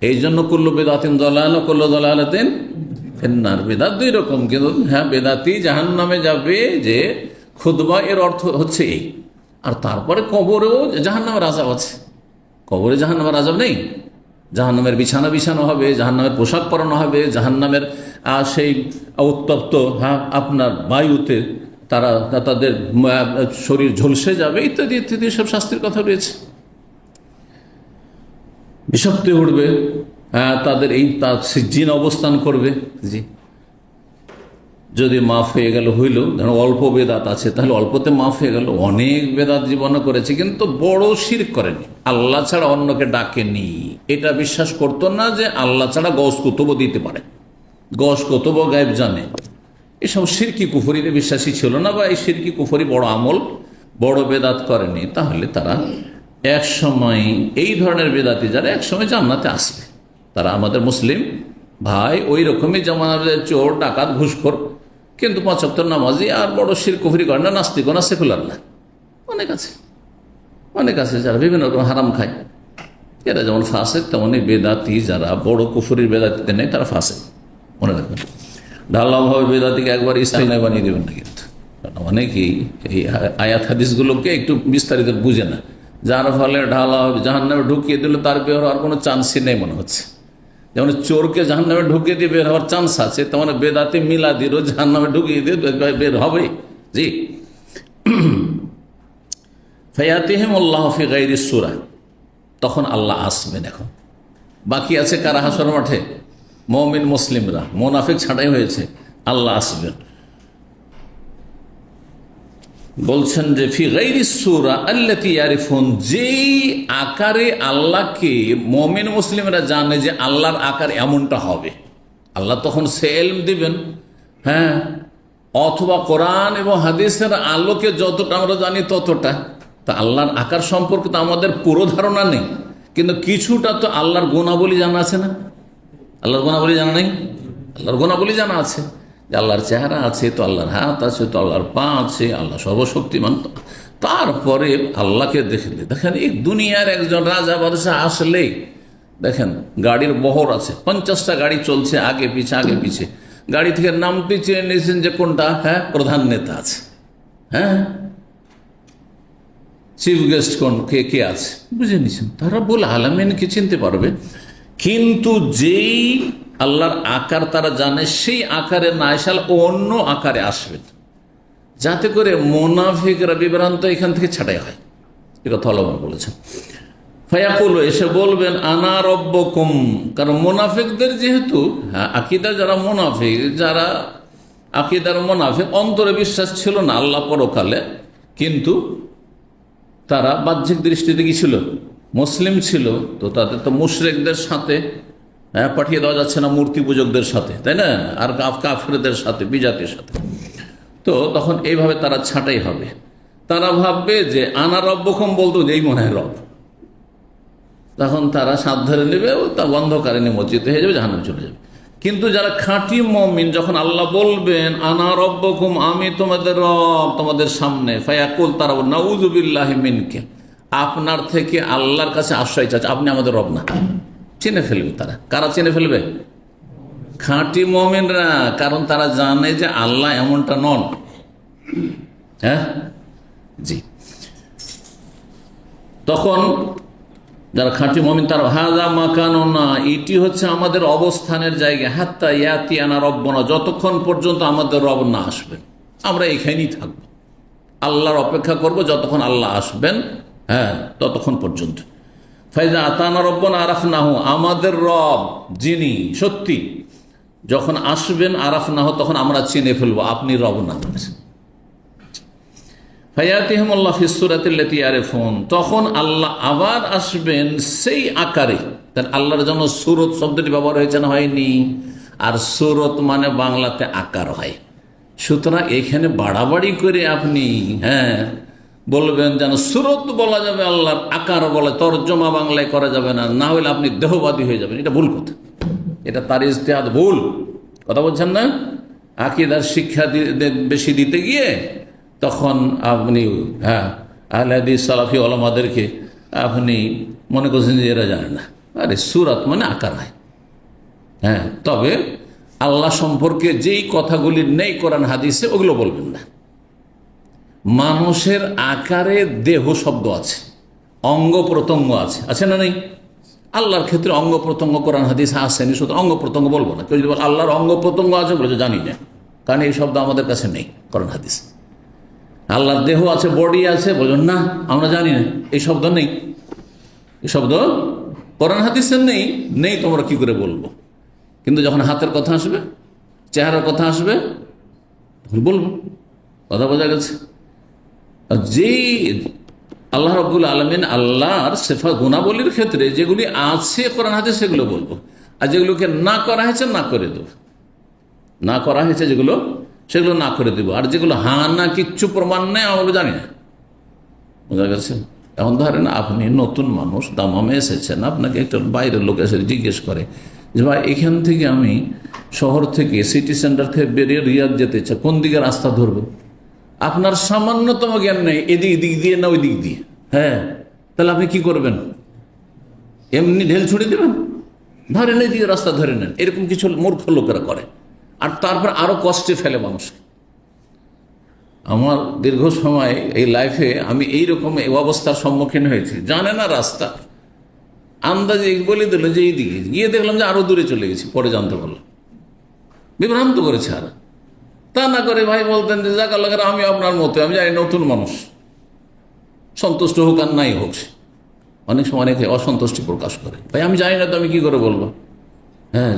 এই জন্য কুল্লু বেদাতিন দালালা কুল্লু দালালাতিন ফিন্নার। বেদাত দুই রকম, কিন্তু হ্যাঁ, বেদাতি জাহান্নামে যাবে, যে খুতবা এর অর্থ হচ্ছে এই। আর তারপরে কবরেও জাহান্নামের আযাব আছে, কবরে জাহান্নামের আযাব নেই? জাহান্নামের বিছানা বিছানো হবে, জাহান্নামের পোশাক পরানো হবে, জাহান্নামের সেই উত্তপ্ত, হ্যাঁ, আপনার বায়ুতে তারা তাদের শরীর ঝলসে যাবে, ইত্যাদি ইত্যাদি সব শাস্তির কথা রয়েছে। বিষাক্ত উঠবে, তাদের এই সিজ্জিন অবস্থান করবে। জি, যদি মাফ হয়ে গেল হইল, ধরো অল্প বেদাত আছে, তাহলে অল্পতে মাফ হয়ে গেল। অনেক বেদাত জীবনে করেছে, কিন্তু বড় শিরক করেনি, আল্লাহ ছাড়া অন্যকে ডাকেনি, এটা বিশ্বাস করতো না যে আল্লাহ ছাড়া গস কুতুবও দিতে পারে, গস কুতুবও গায়েব জানে। এসব শিরকি কুফরিতে বিশ্বাসী ছিল না, বা এই শিরকি কুফরি বড় আমল, বড় বেদাত করেনি। তাহলে তারা এক সময়, এই ধরনের বেদাতি যারা একসময় জান্নাতে আসবে, তারা আমাদের মুসলিম ভাই, ওই রকমই যেমন চোর ডাকাত ঘুষখোর, কিন্তু ৫ ওয়াক্ত নামাজি, আর বড় শিরক কুফরি করে না, নাস্তিকও না, সেকুলার না। অনেক আছে, অনেক আছে যারা বিভিন্ন রকম হারাম খায়, এরা যেমন ফাসিক, তেমনই বেদাতি যারা বড় কুফরির বেদাতিতে নেই, তারা ফাসিক। মনে রাখবেন, ঢালাওভাবে বেদাতিকে একবার ইসলাম বানিয়ে দেবেন না, কিন্তু অনেকেই এই আয়াত হাদিসগুলোকে একটু বিস্তারিত বুঝে না, যার ফলে ঢালাওভাবে জাহান্নামে ঢুকিয়ে দিল, তার বের হওয়ার কোনো চান্সই নেই মনে হচ্ছে। যেমন চোরকে জাহান্নামে ঢুকিয়ে দিয়ে বের হওয়ার চান্স আছে, তেমন বেদাতি মিলাদিরও জাহান্নামে ঢুকিয়ে দিয়ে বের হবে। জি, ফায়াতিহিম আল্লাহু ফি গায়রি সূরা, তখন আল্লাহ আসবেন। এখন বাকি আছে কারা হাসর মাঠে? মুমিন মুসলিমরা, মুনাফিক ছাড়াই হয়েছে, আল্লাহ আসবেন। বলছেন যে ফি গায়রি সূরা আল্লাতী ইয়ারিফুন, যেই আকারে আল্লাহকে মুমিন মুসলিমরা জানে যে আল্লাহর আকার এমনটা হবে, আল্লাহ তখন সে ইলম দিবেন। হ্যাঁ, অথবা কোরআন এবং হাদিসের আলোকে যতটা আমরা জানি ততটা। তা আল্লাহর আকার সম্পর্কে তো আমাদের পুরো ধারণা নেই, কিন্তু কিছুটা তো আল্লাহর গুণাবলী জানা আছে না? আল্লাহর গুণাবলী জানা নেই? আল্লাহর গুণাবলী জানা আছে, যে আল্লাহর চেহারা আছে, তো আল্লাহর হাত আছে, তো আল্লাহর পা আছে, আল্লাহ সর্বশক্তিমান। তারপরে আল্লাহকে দেখলে, দেখেন এই দুনিয়ার একজন রাজা বাদশাহ আসলেই দেখেন গাড়ির বহর আছে, 50টা গাড়ি চলছে আগে পিছে আগে পিছে, গাড়ি থেকে নামতে চেয়ে নিয়েছেন যে কোনটা, হ্যাঁ, প্রধান নেতা আছে, হ্যাঁ, চিফ গেস্ট কোন কে কে আছে বুঝে নিছেন। তারা রব্বুল আলামিনকে চিনতে পারবে, কিন্তু যেই আল্লাহর আকার তারা জানে সেই আকারে না এসে অন্য আকারে আসবেন, যাতে করে মুনাফিকরা বিভ্রান্ত এখান থেকে ছাঁটাই হয়। এ কথা আল্লাহ বলেছেন। ফায়াকুল, এসে বলবেন আনা রব্বকুম, কারণ মুনাফিকদের যেহেতু আকীদা, যারা মুনাফিক, যারা আকীদার মুনাফিক, অন্তরে বিশ্বাস ছিল না আল্লাহ পরকালে, কিন্তু তারা বাহ্যিক দৃষ্টিতে কি ছিল, মুসলিম ছিল, তো তাদের তো মুশরিকদের সাথে পাঠিয়ে দেওয়া যাচ্ছে না, মূর্তি পূজকদের সাথে, তাই না, আর কাফেরদের সাথে, বিজাতির সাথে। তো তখন এইভাবে তারা ছাঁটাই হবে। তারা ভাববে যে আনা রব্বকুম বলতো এই মনে হয় রব, তখন তারা সাথ ধরে নেবে, তা অন্ধকারে নিমজ্জিত হয়ে যাবে, জাহান্নামে চলে যাবে। কিন্তু যারা খাঁটি মুমিন, যখন আল্লাহ বলবেন আনা রব্বকুম, আমি তোমাদের রব, তোমাদের সামনে, ফায়াকুল, তারা নাউযু বিল্লাহি মিনকে, আপনার থেকে আল্লাহর কাছে আশ্রয় চাচ্ছে, আপনি আমাদের রব না। চিনে ফেলবে তারা। কারা চিনে ফেলবে? খাঁটি মুমিনরা, কারণ তারা জানে যে আল্লাহ এমনটা নন। হ্যাঁ, জি। তখন যারা খাঁটি মুমিন তারা হাযা মাকানুনা, এটি হচ্ছে আমাদের অবস্থানের জায়গা, হাত্তা ইয়াতিয়ানা রব্বনা, যতক্ষণ পর্যন্ত আমাদের রব না আসবেন আমরা এখানেই থাকবো, আল্লাহর অপেক্ষা করব যতক্ষণ আল্লাহ আসবেন, হ্যাঁ, ততক্ষণ পর্যন্ত। ফাইজা আতানা রব্বনা আরাফনাহু, আমাদের রব যিনি সত্যি, যখন আসবেন আরাফনাহু, তখন আমরা চিনে ফেলবো আপনি রব না। ফায়াতিহিমুল্লাহ ফিস সূরাতিল্লাতী ইয়ারিফুন, তখন আল্লাহ আবার আসবেন সেই আকারে। তার আল্লাহর জন্য সূরত শব্দটি ব্যবহার হয়েছে না, হয়নি? আর সূরত মানে বাংলাতে আকার হয়। সুতরাং এখানে বাড়াবাড়ি করে আপনি বলবেন যেন সূরত বলা যাবে, আল্লাহর আকার বলে, তর্জমা বাংলায় করা যাবে না, না হলে আপনি দেহবাদী হয়ে যাবেন। এটা ভুল কথা, এটা তার ইজতিহাদ, ভুল কথা বলছেন না। আকীদার শিক্ষা বেশি দিতে গিয়ে তখন আপনি আহলে হাদিস সালাফি ওলামাদেরকে আপনি মনে করছেন যে এরা জানে না। আরে সূরত মানে আকার হয়। তবে আল্লাহ সম্পর্কে যেই কথাগুলি নেই কোরআন হাদিসে, ওগুলো বলবেন না। মানুষের আকারে দেহ শব্দ আছে, অঙ্গ প্রত্যঙ্গ আছে, আছে না নেই? আল্লাহর ক্ষেত্রে অঙ্গ প্রত্যঙ্গ কোরআন হাদিস আসেনি, সুতরাং অঙ্গ প্রত্যঙ্গ বলবো না। কেউ যদি বলে আল্লাহর অঙ্গ প্রত্যঙ্গ আছে, বলেছে জানি না, কারণ এই শব্দ আমাদের কাছে নেই কোরআন হাদিস। আল্লাহর দেহ আছে, বডি আছে, বলবেন না আমরা জানি না, এই শব্দ নেই, এই শব্দ কোরআন হাদিসের নেই, নেই তোমরা কি করে বলবো? কিন্তু যখন হাতের কথা আসবে, চেহারার কথা আসবে, তখন বলবো। কথা বোঝা গেছে? যে আল্লাহ রাব্বুল আলামিন, আল্লাহর সিফাত গুণাবলীর ক্ষেত্রে যেগুলি আছে কোরআন হাদিস, সেগুলো বলবো। আর যেগুলোকে না করা হয়েছে না করে দেবো, না করা হয়েছে যেগুলো, সেগুলো না করে দেবো। আর যেগুলো না কিচ্ছু প্রমাণ নেই, আমরা জানি না। বোঝা গেছে? এখন ধরেন আপনি নতুন মানুষ, দামামে এসেছেন, আপনাকে একটা বাইরের লোক এসে জিজ্ঞেস করে যে ভাই এখান থেকে আমি শহর থেকে, সিটি সেন্টার থেকে বেরিয়ে রিয়াদ যেতে চাই, কোন দিকে রাস্তা ধরবো? আপনার সামান্যতম জ্ঞান নেই, এদিক দিয়ে না ওই দিক দিয়ে। তাহলে আপনি কি করবেন? এমনি ঢেল ছুড়ে দেবেন? ধরে নেই, দিকে রাস্তা ধরে নেন। এরকম কিছু মূর্খ লোকেরা করে, আর তারপর আরো কষ্টে ফেলে মানুষকে। আমার দীর্ঘ সময় এই লাইফে আমি এইরকম এই অবস্থার সম্মুখীন হয়েছি। জানে না রাস্তা, আন্দাজে বলে দিল যে এই দিকে, গিয়ে দেখলাম যে আরো দূরে চলে গেছি, পরে জানতে পারলাম। বিভ্রান্ত করেছে। আর তা না করে ভাই বলতেন যে যাক আল্লাহ, আমি আপনার মতো, আমি জানি নতুন মানুষ, সন্তুষ্ট হোক আর নাই হোক। অনেক সময় অনেকে অসন্তুষ্টি প্রকাশ করে, ভাই আমি জানি না, তো আমি কি করে বলবো?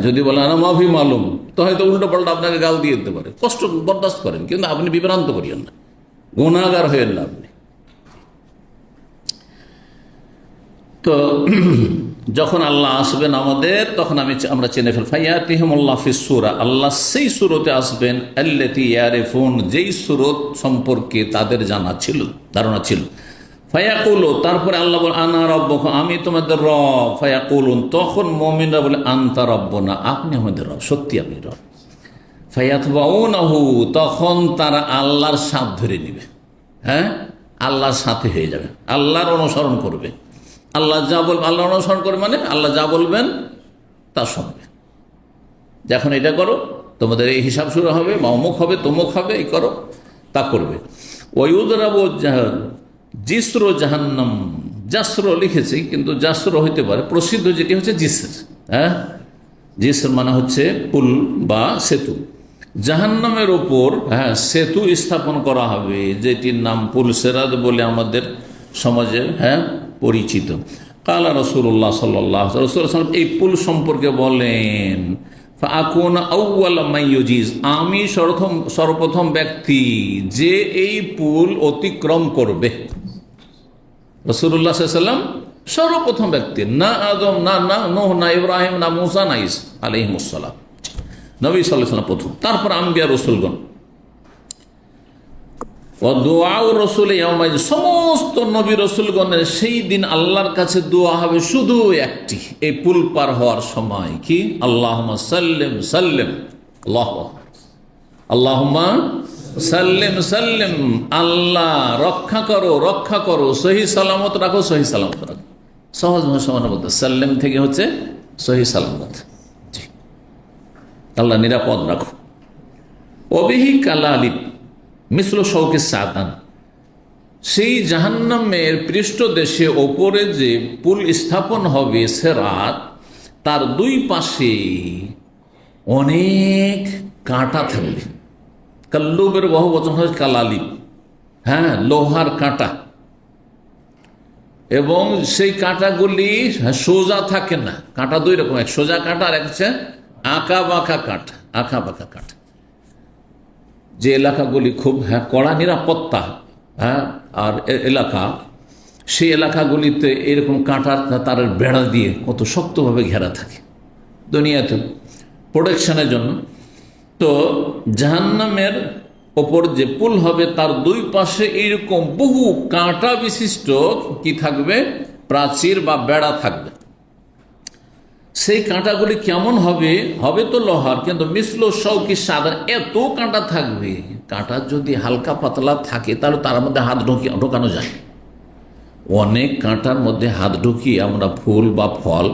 যদি বলে না মাফি মালুম, তো হয়তো উল্টো পাল্টা আপনাকে গাল দিয়ে দিতে পারে, কষ্ট বরদাস্ত করেন, কিন্তু আপনি বিভ্রান্ত করিয়েন না, গুনাহগার হয়েন না আপনি। তো যখন আল্লাহ আসবেন আমাদের, তখন আমরা চিনে ফেল। ফায়াতিহিমুল্লাহ ফিস সূরা, আল্লাহ সেই সূরতে আসবেন, আল্লাতী ইয়ারিফুন, যেই সূরত সম্পর্কে তাদের জানা ছিল, ধারণা ছিল। ফায়াকুলু, তারপরে আল্লাহ বলে আনা রব্বুকুম, আমি তোমাদের রব। ফায়াকুলুন, তখন মুমিনরা বলে আনতা রব্বুনা, আপনি আমাদের রব, সত্যি আপনি রব। ফায়াতবাউনাহু, তখন তারা আল্লাহর সাথ ধরে নিবে, আল্লাহর সাথে হয়ে যাবে, আল্লাহর অনুসরণ করবে। আল্লাহ যা বলবে, আল্লাহ অনুসরণ করবে মানে আল্লাহ যা বলবেন তা শুনবে। যখন এটা করো, তোমাদের এই হিসাব শুরু হবে, বা অমুক হবে, তমুক হবে, এই করো, তা করবে। ওয়ুদরাবু জিসর জাহান্নাম, জাসর লিখেছি কিন্তু জাসর হইতে পারে, প্রসিদ্ধ যেটি হচ্ছে জিসর। হ্যাঁ, জিসর মানে হচ্ছে পুল বা সেতু। জাহান্নামের ওপর হ্যাঁ সেতু স্থাপন করা হবে, যেটির নাম পুল সেরাদ বলে আমাদের সমাজে হ্যাঁ পরিচিত। কালা রসুল্লাহ সাল্লাহ রসুল এই পুল সম্পর্কে বলেন, আমি সর্বপ্রথম ব্যক্তি যে এই পুল অতিক্রম করবে। রাসূলুল্লাহ সাল্লাল্লাহু আলাইহি ওয়াসাল্লাম সর্বপ্রথম ব্যক্তি, না আদম, না নূহ, না ইব্রাহিম, না মূসা, না ঈসা আলাইহিমুস সালাম। নবী সাল্লাল্লাহু আলাইহি ওয়াসাল্লাম প্রথম, তারপর আম্বিয়া রাসূলগণ। সমস্ত নবী রসুলগণের সেই দিন আল্লাহর কাছে দোয়া হবে শুধু একটি, এই পুল পার হওয়ার সময়, কি? আল্লাহুম্মা সাল্লিম সাল্লিম, আল্লাহুম্মা সাল্লিম সাল্লিম, আল্লাহ রক্ষা করো রক্ষা করো, সহি সালামত রাখো সহি সালামত রাখো। সহজ ভাষা বলতে সাল্লিম থেকে হচ্ছে সহি সালামত, আল্লাহ নিরাপদ রাখো। অবিহি কালালিপ মিসল শৌকে সাদান, সেই জাহান্নামের পৃষ্ঠদেশে ওপরে যে পুল স্থাপন হবে সেরাত, তার দুই পাশে অনেক কাঁটা থাকবে। কাল্লুবের বহু বচন হয় কালালিপ, হ্যাঁ লোহার কাঁটা, এবং সেই কাঁটাগুলি সোজা থাকে না। কাঁটা দুই রকম, এক সোজা কাঁটা আর এক হচ্ছে আঁকা বাঁকা কাঁটা। আঁকা বাঁকা কাঁটা, যে এলাকাগুলি খুব কড়া নিরাপত্তা আর এলাকা, সেই এলাকাগুলিতে এরকম কাঁটার তারের বেড়া দিয়ে কত শক্তভাবে ঘেরা থাকে দুনিয়াতে প্রোটেকশনের জন্য। তো জাহান্নামের ওপর যে পুল হবে তার দুই পাশে এইরকম বহু কাঁটা বিশিষ্ট কি থাকবে, প্রাচীর বা বেড়া থাকবে। সেই কাঁটাগুলি কেমন হবে? হবে তো লোহার, কিন্তু মিসল শৌকি সাদা, এত কাঁটা থাকবে। কাঁটা যদি হালকা পাতলা থাকে তাহলে তার মধ্যে হাত ঢোকানো যায়। অনেক কাঁটার মধ্যে হাত ঢুকিয়ে আমরা ফুল বা ফল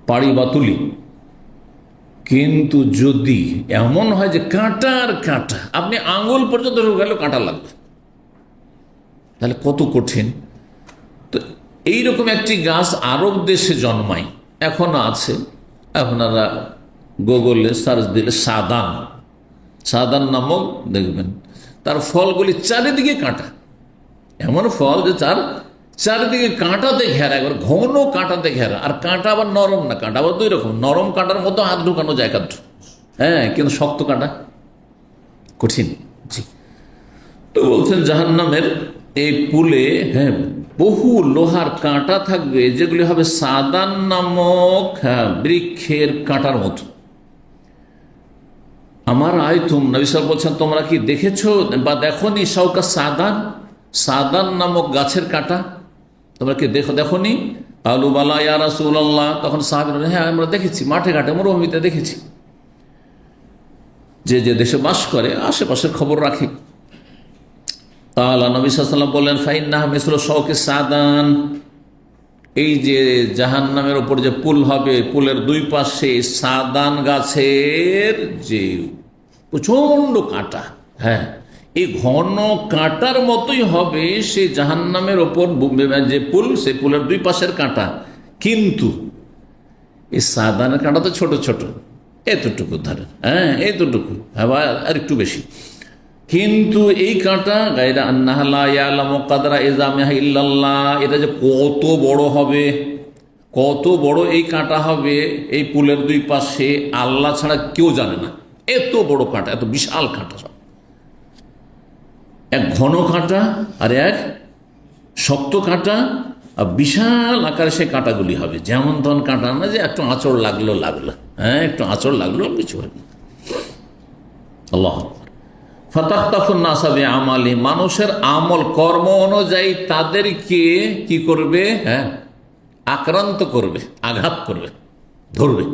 পাড়ি বা তুলি, কিন্তু যদি এমন হয় যে কাঁটার কাঁটা আপনি আঙুল পর্যন্ত ঢুকালেও কাঁটা লাগবে, তাহলে কত কঠিন। তো এইরকম একটি গাছ আরব দেশে জন্মায়, এখনো আছে। আপনারা গুগলে সার্চ দিলে সাদান নামক দেখবেন, তার ফলগুলি চারিদিকে কাঁটা, এমন ফল যে তার চারিদিকে কাঁটাতে ঘেরা, একবার ঘন কাঁটাতে ঘেরা। আর কাঁটা আবার নরম না, কাঁটা আবার দুই রকম, নরম কাঁটার মতো হাত ঢুকানো যায় কাঠ, হ্যাঁ, কিন্তু শক্ত কাঁটা কঠিন। জি, তো বলছেন জাহান্নামের এই পুলে বহু লোহার কাঁটা থাকবে, যেগুলি হবে সাদান নামক বৃক্ষের কাঁটার মতো। আমার আয়তুম, নবী সাল্লাল্লাহু আলাইহি ওয়াসাল্লাম বলছেন, তোমরা কি দেখেছো বা দেখোনি শাওকা সাদান নামক গাছের কাঁটা? তোমরা কি দেখোনি? আলু বালা ইয়া রাসূলুল্লাহ। তখন সাহাবীরা, হ্যাঁ আমরা দেখেছি, মাঠে ঘাটে মরুভূমিতে দেখেছি। যে যে দেশে বাস করে আশেপাশের খবর রাখে। তাআলা নবী সাল্লাল্লাহু আলাইহি ওয়াসাল্লাম বললেন, ফাইন্নাহা মিসলু শাওকি সাদান, এই যে জাহান্নামের উপর যে পুল হবে, পুলের দুই পাশে সাদান গাছের যে প্রচন্ড কাঁটা, হ্যাঁ, এই ঘন কাঁটার মতোই হবে সেই জাহান্নামের ওপর যে পুল, সেই পুলের দুই পাশের কাঁটা। কিন্তু এই সাদানের কাঁটা তো ছোট ছোট, এতটুকু ধরে, হ্যাঁ এতটুকু, হ্যাঁ আর একটু বেশি। কিন্তু এই কাঁটা গায়রা আন্নাহা লা ইয়ালামু কাদরা ইজামিহা ইল্লাল্লাহ, এটা যে কত বড় হবে, কত বড় এই কাঁটা হবে এই পুলের দুই পাশে, আল্লাহ ছাড়া কেউ জানে না। এত বড় কাঁটা, এত বিশাল কাঁটা, সব এক ঘন কাঁটা আর এক শক্ত কাঁটা, আর বিশাল আকারে সেই কাঁটাগুলি হবে। যেমন তখন কাঁটা না যে একটু আঁচড় লাগলো, হ্যাঁ একটু আঁচড় লাগলো, কিছু হয়নি। আল্লাহ ফাতাখতাফুন নাসা বিআমালি, মানুষের আমল কর্ম অনুযায়ী তাদেরকে কি করবে, হ্যাঁ আক্রান্ত করবে, আঘাত করবে, ধরবে।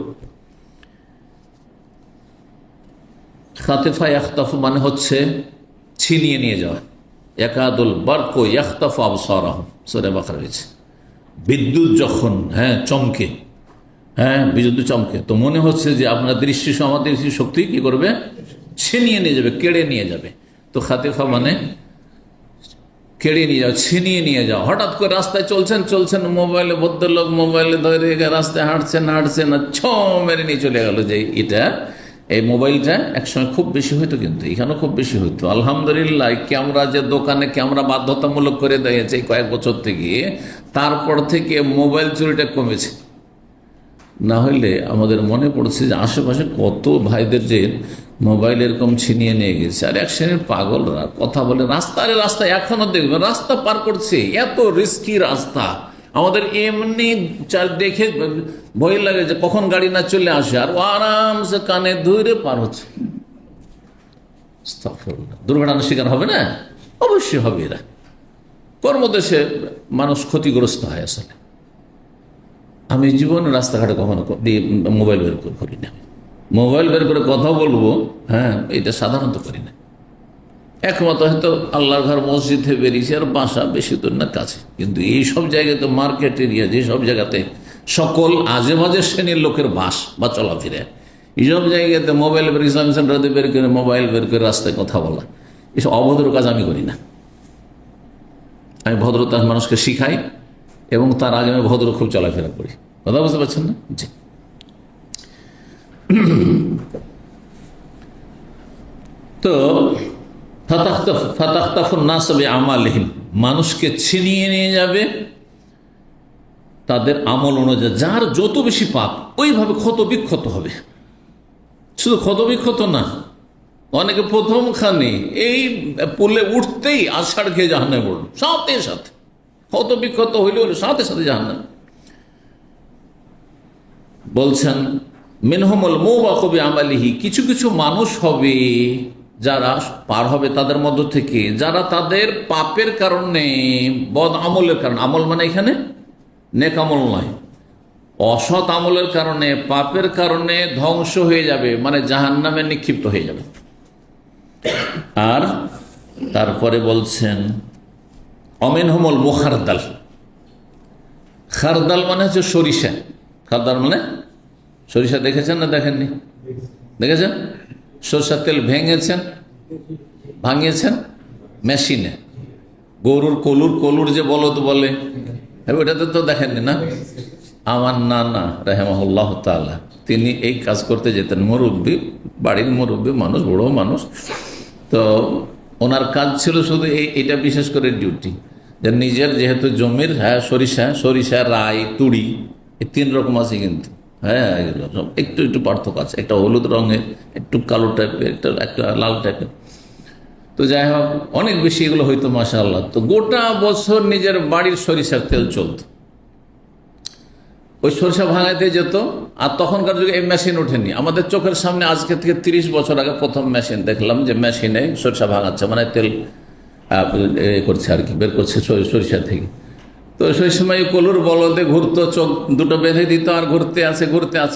খাতিফা ইয়াখতাফু মানে হচ্ছে ছিনিয়ে নিয়ে যাওয়া। ইয়াকাদুল বারকু ইয়াখতাফু আবসারাহুম, সূরা বাকারা হয়েছে। বিদ্যুৎ যখন চমকে, বিদ্যুৎ চমকে, তো মনে হচ্ছে যে আপনার দৃষ্টি শক্তি কি করবে, ছিনিয়ে নিয়ে যাবে, কেড়ে নিয়ে যাবে। তো খাতিফা মানে কেড়ে নিয়ে যাও, ছিনিয়ে নিয়ে যাও। হঠাৎ করে রাস্তায় চলছেন মোবাইলে, ভদ্রলোক মোবাইলে ধরে রাস্তায় হাঁটছেন না, ছ মেরে নিয়ে চলে গেল। যে এই মোবাইলটা একসময় খুব বেশি হইতো, কিন্তু এখানেও খুব বেশি হইতো। আলহামদুলিল্লাহ ক্যামেরা যে দোকানে ক্যামেরা বাধ্যতামূলক করে দিয়েছে এই কয়েক বছর থেকে, তারপর থেকে মোবাইল চুরিটা কমেছে। না হইলে আমাদের মনে পড়ছে যে আশেপাশে কত ভাইদের যে মোবাইল এরকম ছিনিয়ে নিয়ে গেছে। আর এক শ্রেণীর পাগলরা কথা বলে রাস্তায় এখনো দেখবেন রাস্তা পার করছে, এত রিস্কি রাস্তা। আমাদের এমনি দেখে ভয় লাগে যে কখন গাড়ি না চলে আসে, আর আরামসে কানে ধরে পার হচ্ছে। দুর্ঘটনার শিকার হবে না? অবশ্যই হবে। এরা কর্মদেশে মানুষ ক্ষতিগ্রস্ত হয়। আসলে আমি জীবনে রাস্তাঘাটে কখনো মোবাইল বের করে করি না। মোবাইল বের করে কথা বলবো, হ্যাঁ, এটা সাধারণত করি না। একমত হয়তো আল্লাহর ঘর মসজিদে বেরিয়েছে, আর বাসা বেশি দূর না, কাছে। কিন্তু এইসব জায়গায় তো মার্কেট এরিয়া, যেসব জায়গাতে সকল আজে বাজে শ্রেণীর লোকের বাস বা চলাফেরা, এইসব জায়গাতে মোবাইল বের, ইসলাম সেন্টারে বের করে মোবাইল বের করে রাস্তায় কথা বলা, এসব অভদ্র কাজ আমি করি না। আমি ভদ্রতা মানুষকে শিখাই এবং তার আগে আমি ভদ্র খুব চলাফেরা করি। কথা বুঝতে পারছেন না? জি। তো মানুষকে ছিনিয়ে নিয়ে যাবে তাদের আমল অনুযায়ী। যার যত বেশি পাপ ওইভাবে ক্ষত বিক্ষত হবে। শুধু ক্ষত বিক্ষত না, অনেকে প্রথমখানে এই পুলে উঠতেই আষাঢ় খেয়ে জাহান্নামে পড়ল, সাথে সাথে ক্ষত বিক্ষত হইলে সাথে সাথে জাহান্নামে। বলছেন মিনহুমুল মুওয়াক্কু বিআমালিহি, কিছু কিছু মানুষ হবে যারা পার হবে তাদের মধ্য থেকে, যারা তাদের পাপের কারণে, বদ আমলের কারণে, আমল মানে এখানে নেক আমল নয়, অসৎ আমলের কারণে, পাপের কারণে ধ্বংস হয়ে যাবে, মানে জাহান্নামে নিক্ষিপ্ত হয়ে যাবে। আর তারপরে বলছেন অমিনহুমুল মুখারদাল। খারদাল মানে হচ্ছে সরিষা। খারদাল মানে সরিষা, দেখেছেন না দেখেননি? দেখেছেন? সরষার তেল ভাঙিয়েছেন মেশিনে, গরুর কলুর যে বলদ বলে, ওটাতে তো দেখেননি না? আমার নানা রাহিমাহুল্লাহ তাআলা তিনি এই কাজ করতে যেতেন, মুরব্বী, বাড়ির মুরব্বী মানুষ, বড় মানুষ। তো ওনার কাজ ছিল শুধু এইটা বিশেষ করে ডিউটি, যে নিজের যেহেতু জমির, হ্যাঁ, সরিষা, রাই, তুড়ি, এই 3 রকম আছে কিন্তু, হ্যাঁ, এগুলো সব একটু একটু পার্থক্য আছে। একটা হলুদ রঙের, একটু কালো টাইপের, একটা লাল টাইপের। তো যাই হোক, অনেক বেশি এগুলো হইতো মাশাআল্লাহ। তো গোটা বছর নিজের বাড়ির সরিষার তেল চলত। ওই সরিষা ভাঙাইতে যেত। আর তখনকার যুগে এই মেশিন ওঠেনি। আমাদের চোখের সামনে আজকে থেকে 30 বছর আগে প্রথম মেশিন দেখলাম, যে মেশিনে সরিষা ভাঙাচ্ছে, মানে তেল করছে আর কি, বের করছে সরিষা থেকে। তো সেই সময় কলুর বলদে ঘুরতো, চোখ দুটো বেঁধে দিত, আর ঘুরতে আছে।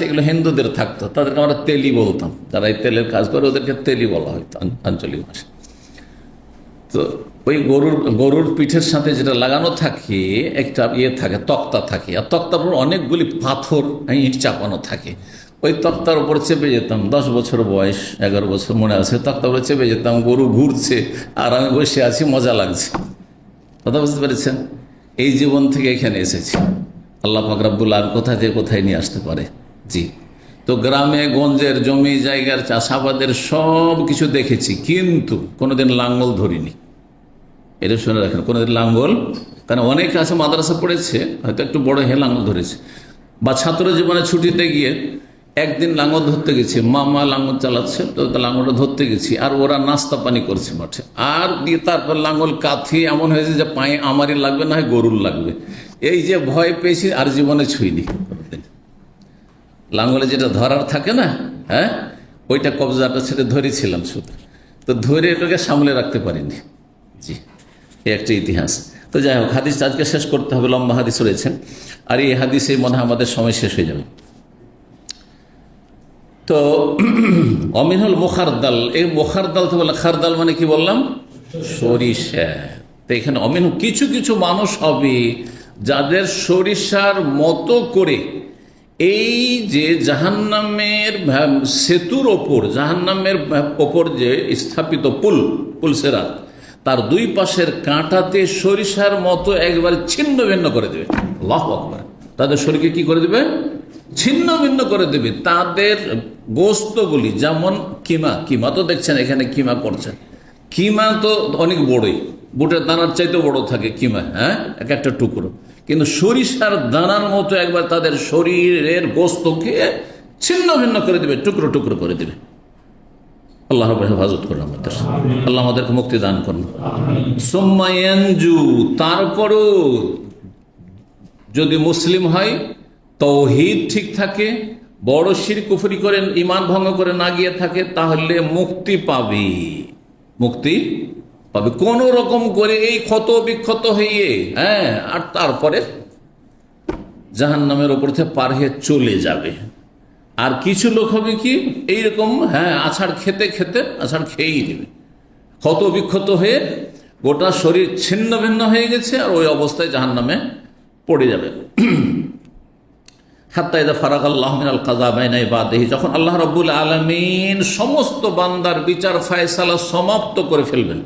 এগুলো হিন্দুদের থাকতো, তাদেরকে আমরা তেলি বলতাম। যারা এই তেলের কাজ করে ওদেরকে তেলি বলা হয়তো আঞ্চলিক ভাষা। তো ওই গরুর পিঠের সাথে যেটা লাগানো থাকে, একটা থাকে, তক্তা থাকে, আর তক্তার উপর অনেকগুলি পাথর, ইট চাপানো থাকে। ওই তক্তার উপর চেপে যেতাম। 10 বছর বয়স, 11 বছর মনে আছে। তক্তার উপরে চেপে যেতাম, গরু ঘুরছে আর আমি বসে আছি, মজা লাগছে। কথা বুঝতে পেরেছেন? এই জীবন থেকে এখানে এসেছি। আল্লাহ পাক রব্বুল আলামিন কোথা থেকে কোথায় নিয়ে আসতে পারে। জি। তো গ্রামে গঞ্জের জমি জায়গার চাষাবাদের সব কিছু দেখেছি, কিন্তু কোনোদিন লাঙ্গল ধরিনি। এটা শুনে রাখেন, কোনোদিন লাঙ্গল, কারণ অনেকে আছে মাদ্রাসা পড়েছে, হয়তো একটু বড় হয়ে লাঙ্গল ধরেছে, বা ছাত্র জীবনে ছুটিতে গিয়ে একদিন লাঙ্গল ধরতে গেছি, মামা লাঙ্গল চালাচ্ছে, তো লাঙ্গলটা ধরতে গেছি, আর ওরা নাস্তা পানি করছে মাঠে, আর দিয়ে তারপর লাঙ্গল কাথি এমন হয়েছে যে পায়ে আমারই লাগবে, না হয় গরুর লাগবে। এই যে ভয় পেয়েছি, আর জীবনে ছুঁইনি। লাঙ্গলে যেটা ধরার থাকে না, হ্যাঁ, ওইটা কবজাটা ছেড়ে ধরেছিলাম শুধু, তো ধরে এটাকে সামলে রাখতে পারিনি। জি, এই একটা ইতিহাস। তো যাই হোক, হাদিস আজকে শেষ করতে হবে, লম্বা হাদিস রয়েছে, আর এই হাদিসে মনে হয় আমাদের সময় শেষ হয়ে যাবে। তো অমিনুল মুখারদাল, এই মুখারদাল তো বললাম, খারদাল মানে কি বললাম? সরিষা। তো এখানে অমিনু, কিছু কিছু মানুষ হবে যাদের সরিষার মতো করে এই যে জাহান্নামের সেতুর ওপর, জাহান্নামের ওপর যে স্থাপিত পুল সিরাত, তার দুই পাশের কাঁটাতে সরিষার মতো একবার ছিন্ন ভিন্ন করে দেবে। আল্লাহু আকবার। তাদের শরীরকে কি করে দেবে? ছিন্ন ভিন্ন করে দেবে। তাদের গোস্তগুলি যেমন কিমা তো দেখছেন এখানে কিমা করছেন, কিমা তো অনেক বড়ই, বুটের দানার চাইতে বড় থাকে কিমা, হ্যাঁ, এক একটা টুকরো। কিন্তু সরিষার দানার মতো একবার তাদের শরীরের গোস্তকে ছিন্ন ভিন্ন করে দেবে, টুকরো টুকরো করে দেবে। আল্লাহ রাব্বুল হেফাজত করুন আমাদের, আল্লাহ আমাদেরকে মুক্তি দান করুন। সুম্মা ইয়ানজু, তারপরও যদি মুসলিম হয়, তৌহিদ ঠিক থাকে, বড় শিরক কুফরি করে ঈমান ভঙ্গ করে না গিয়ে থাকে, তাহলে মুক্তি পাবে, মুক্তি পাবে কোন রকম করে এই ক্ষত বিক্ষত হয়ে, হ্যাঁ, আর তারপরে জাহান্নামের উপর থেকে পার হয়ে চলে যাবে। আর কিছু লোক হবে কি এইরকম, হ্যাঁ, আছাড় খেতে খেতে আছাড় খেয়েই দেবে, ক্ষত বিক্ষত হয়ে গোটা শরীর ছিন্ন ভিন্ন হয়ে গেছে, আর ওই অবস্থায় জাহান্নামে পড়ে যাবে। হাত্তা ইযা ফারাগাল্লাহু মিনাল কাযা বাইনা ইবাদিহি, যখন আল্লাহ রাব্বুল আলামিন সমস্ত বান্দার বিচার ফয়সালা সমাপ্ত করে ফেলবেন,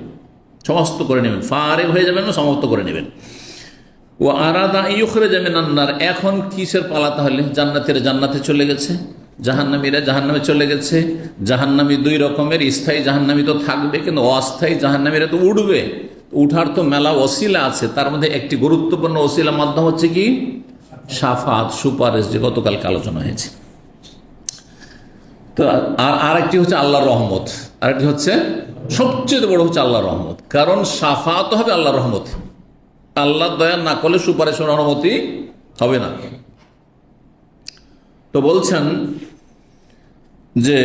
সমস্ত করে নেবেন, ফারিগ হয়ে যাবেন, সমাপ্ত করে নেবেন। ও আরাদা ইউখরিজা মিনান নার, এখন কিসের পালা তাহলে? জান্নাতের জান্নাতে চলে গেছে, জাহান্নামীরা জাহান্নামে চলে গেছে। জাহান্নামী দুই রকমের, স্থায়ী জাহান্নামী তো থাকবে, কিন্তু অস্থায়ী জাহান্নামীরা তো উঠবে। উঠার তো মেলা ওসিলা আছে, তার মধ্যে একটি গুরুত্বপূর্ণ ওসিলা মাধ্যম হচ্ছে কি? শাফাত, সুপারিশ, যে গতকালকে আলোচনা হয়েছে। তো আর আরেকটি হচ্ছে আল্লাহর রহমত, আরেকটি হচ্ছে সবচেয়ে বড় হচ্ছে আল্লাহর রহমত। কারণ শাফাত হবে আল্লাহর রহমত, আল্লাহ দয়া না করলে সুপারিশের অনুমতি হবে না। তো বলছেন যে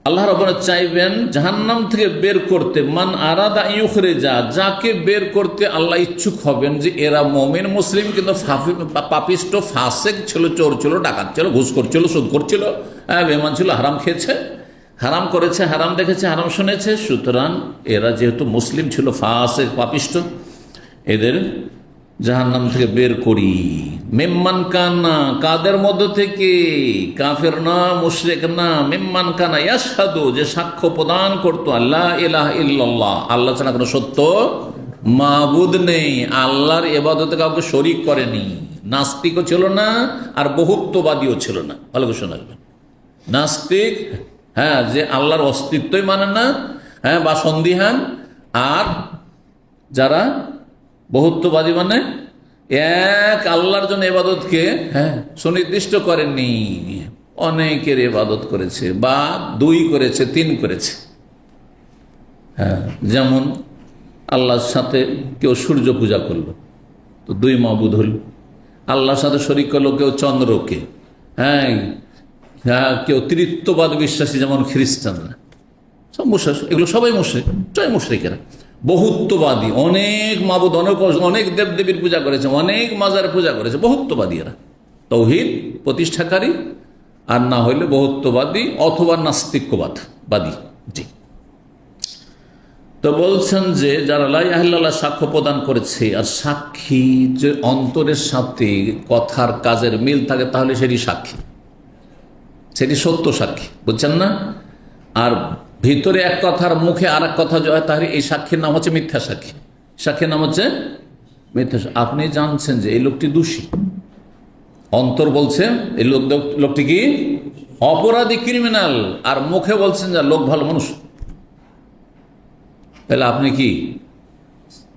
আল্লাহ রাব্বুল চাইবেন জাহান্নাম থেকে বের করতে, মান আরাদা ইউখরিজা, যাকে বের করতে আল্লাহ ইচ্ছুক হবেন, যে এরা মুমিন মুসলিম কিন্তু পাপিষ্ট, ফাসিক ছিল, চোর ছিল, ডাকাত ছিল, ঘুষখোর ছিল, সুদ করছিল, বেঈমান ছিল, হারাম খেয়েছে, হারাম করেছে, হারাম দেখেছে, হারাম শুনেছে। সুতরাং এরা যেহেতু মুসলিম ছিল, ফাসিক পাপিষ্ট, এদের জাহান্নাম থেকে বের করি। মিম্মান কানা, কাদের মধ্য থেকে? কাফের না, মুশরিক না, মিম্মান কানা ইয়াশহাদু, যে সাক্ষ্য প্রদান করতো আল্লাহ ইলাহা ইল্লাল্লাহ, আল্লাহ ছাড়া কোনো সত্য মাবুদ নেই, আল্লাহর ইবাদতে কাউকে শরীক করেনি। নাস্তিকও ছিল না, আর বহুত্ববাদীও ছিল না। ভালো করে শোনা যাবে, নাস্তিক, হ্যাঁ, যে আল্লাহর অস্তিত্বই মানে না, হ্যাঁ, বা সন্দিহান। আর যারা বহুত্ববাদী, মানে এক আল্লাহর জন্য ইবাদতকে, হ্যাঁ, সুনির্দিষ্ট করেননি, অনেকের ইবাদত করেছে, বা দুই করেছে, তিন করেছে। হ্যাঁ, যেমন আল্লাহর সাথে কেউ সূর্য পূজা করলো, তো দুই মাবুদ হল। আল্লাহর সাথে শরীক করলো কেউ চন্দ্রকে, হ্যাঁ, হ্যাঁ, কেউ তৃতীয়বাদ বিশ্বাসী, যেমন খ্রিস্টানরা, সব মুশরিক, এগুলো সবাই মুশরিক, সবাই মুশরিকেরা। বহুত্ববাদী, অনেক মাবুদ, অনেক দেবদেবীর পূজা করেছে, অনেক মাজার পূজা করেছে, বহুত্ববাদী এরা। তৌহিদ প্রতিষ্ঠাকারী, আর না হইলে বহুত্ববাদী অথবা নাস্তিক্যবাদী। জি, তো বলছেন যে যারা লা ইলাহা ইল্লাল্লাহ সাক্ষ্য প্রদান করেছে, আর সাক্ষী যে অন্তরের সাথে কথার কাজের মিল থাকে, তাহলে সেটি সাক্ষী, সেটি সত্য সাক্ষী, বুঝছেন না? আর ভিতরে এক কথার মুখে আর এক কথা হয়, তাহলে এই সাক্ষীর নাম হচ্ছে মিথ্যা সাক্ষী। সাক্ষীর নাম হচ্ছে মিথ্যা। আপনি জানছেন যে এই লোকটি দোষী, অন্তর বলছে এই লোকটি কি অপরাধী, ক্রিমিনাল, আর মুখে বলছেন যে লোক ভালো মানুষ। তাহলে আপনি কি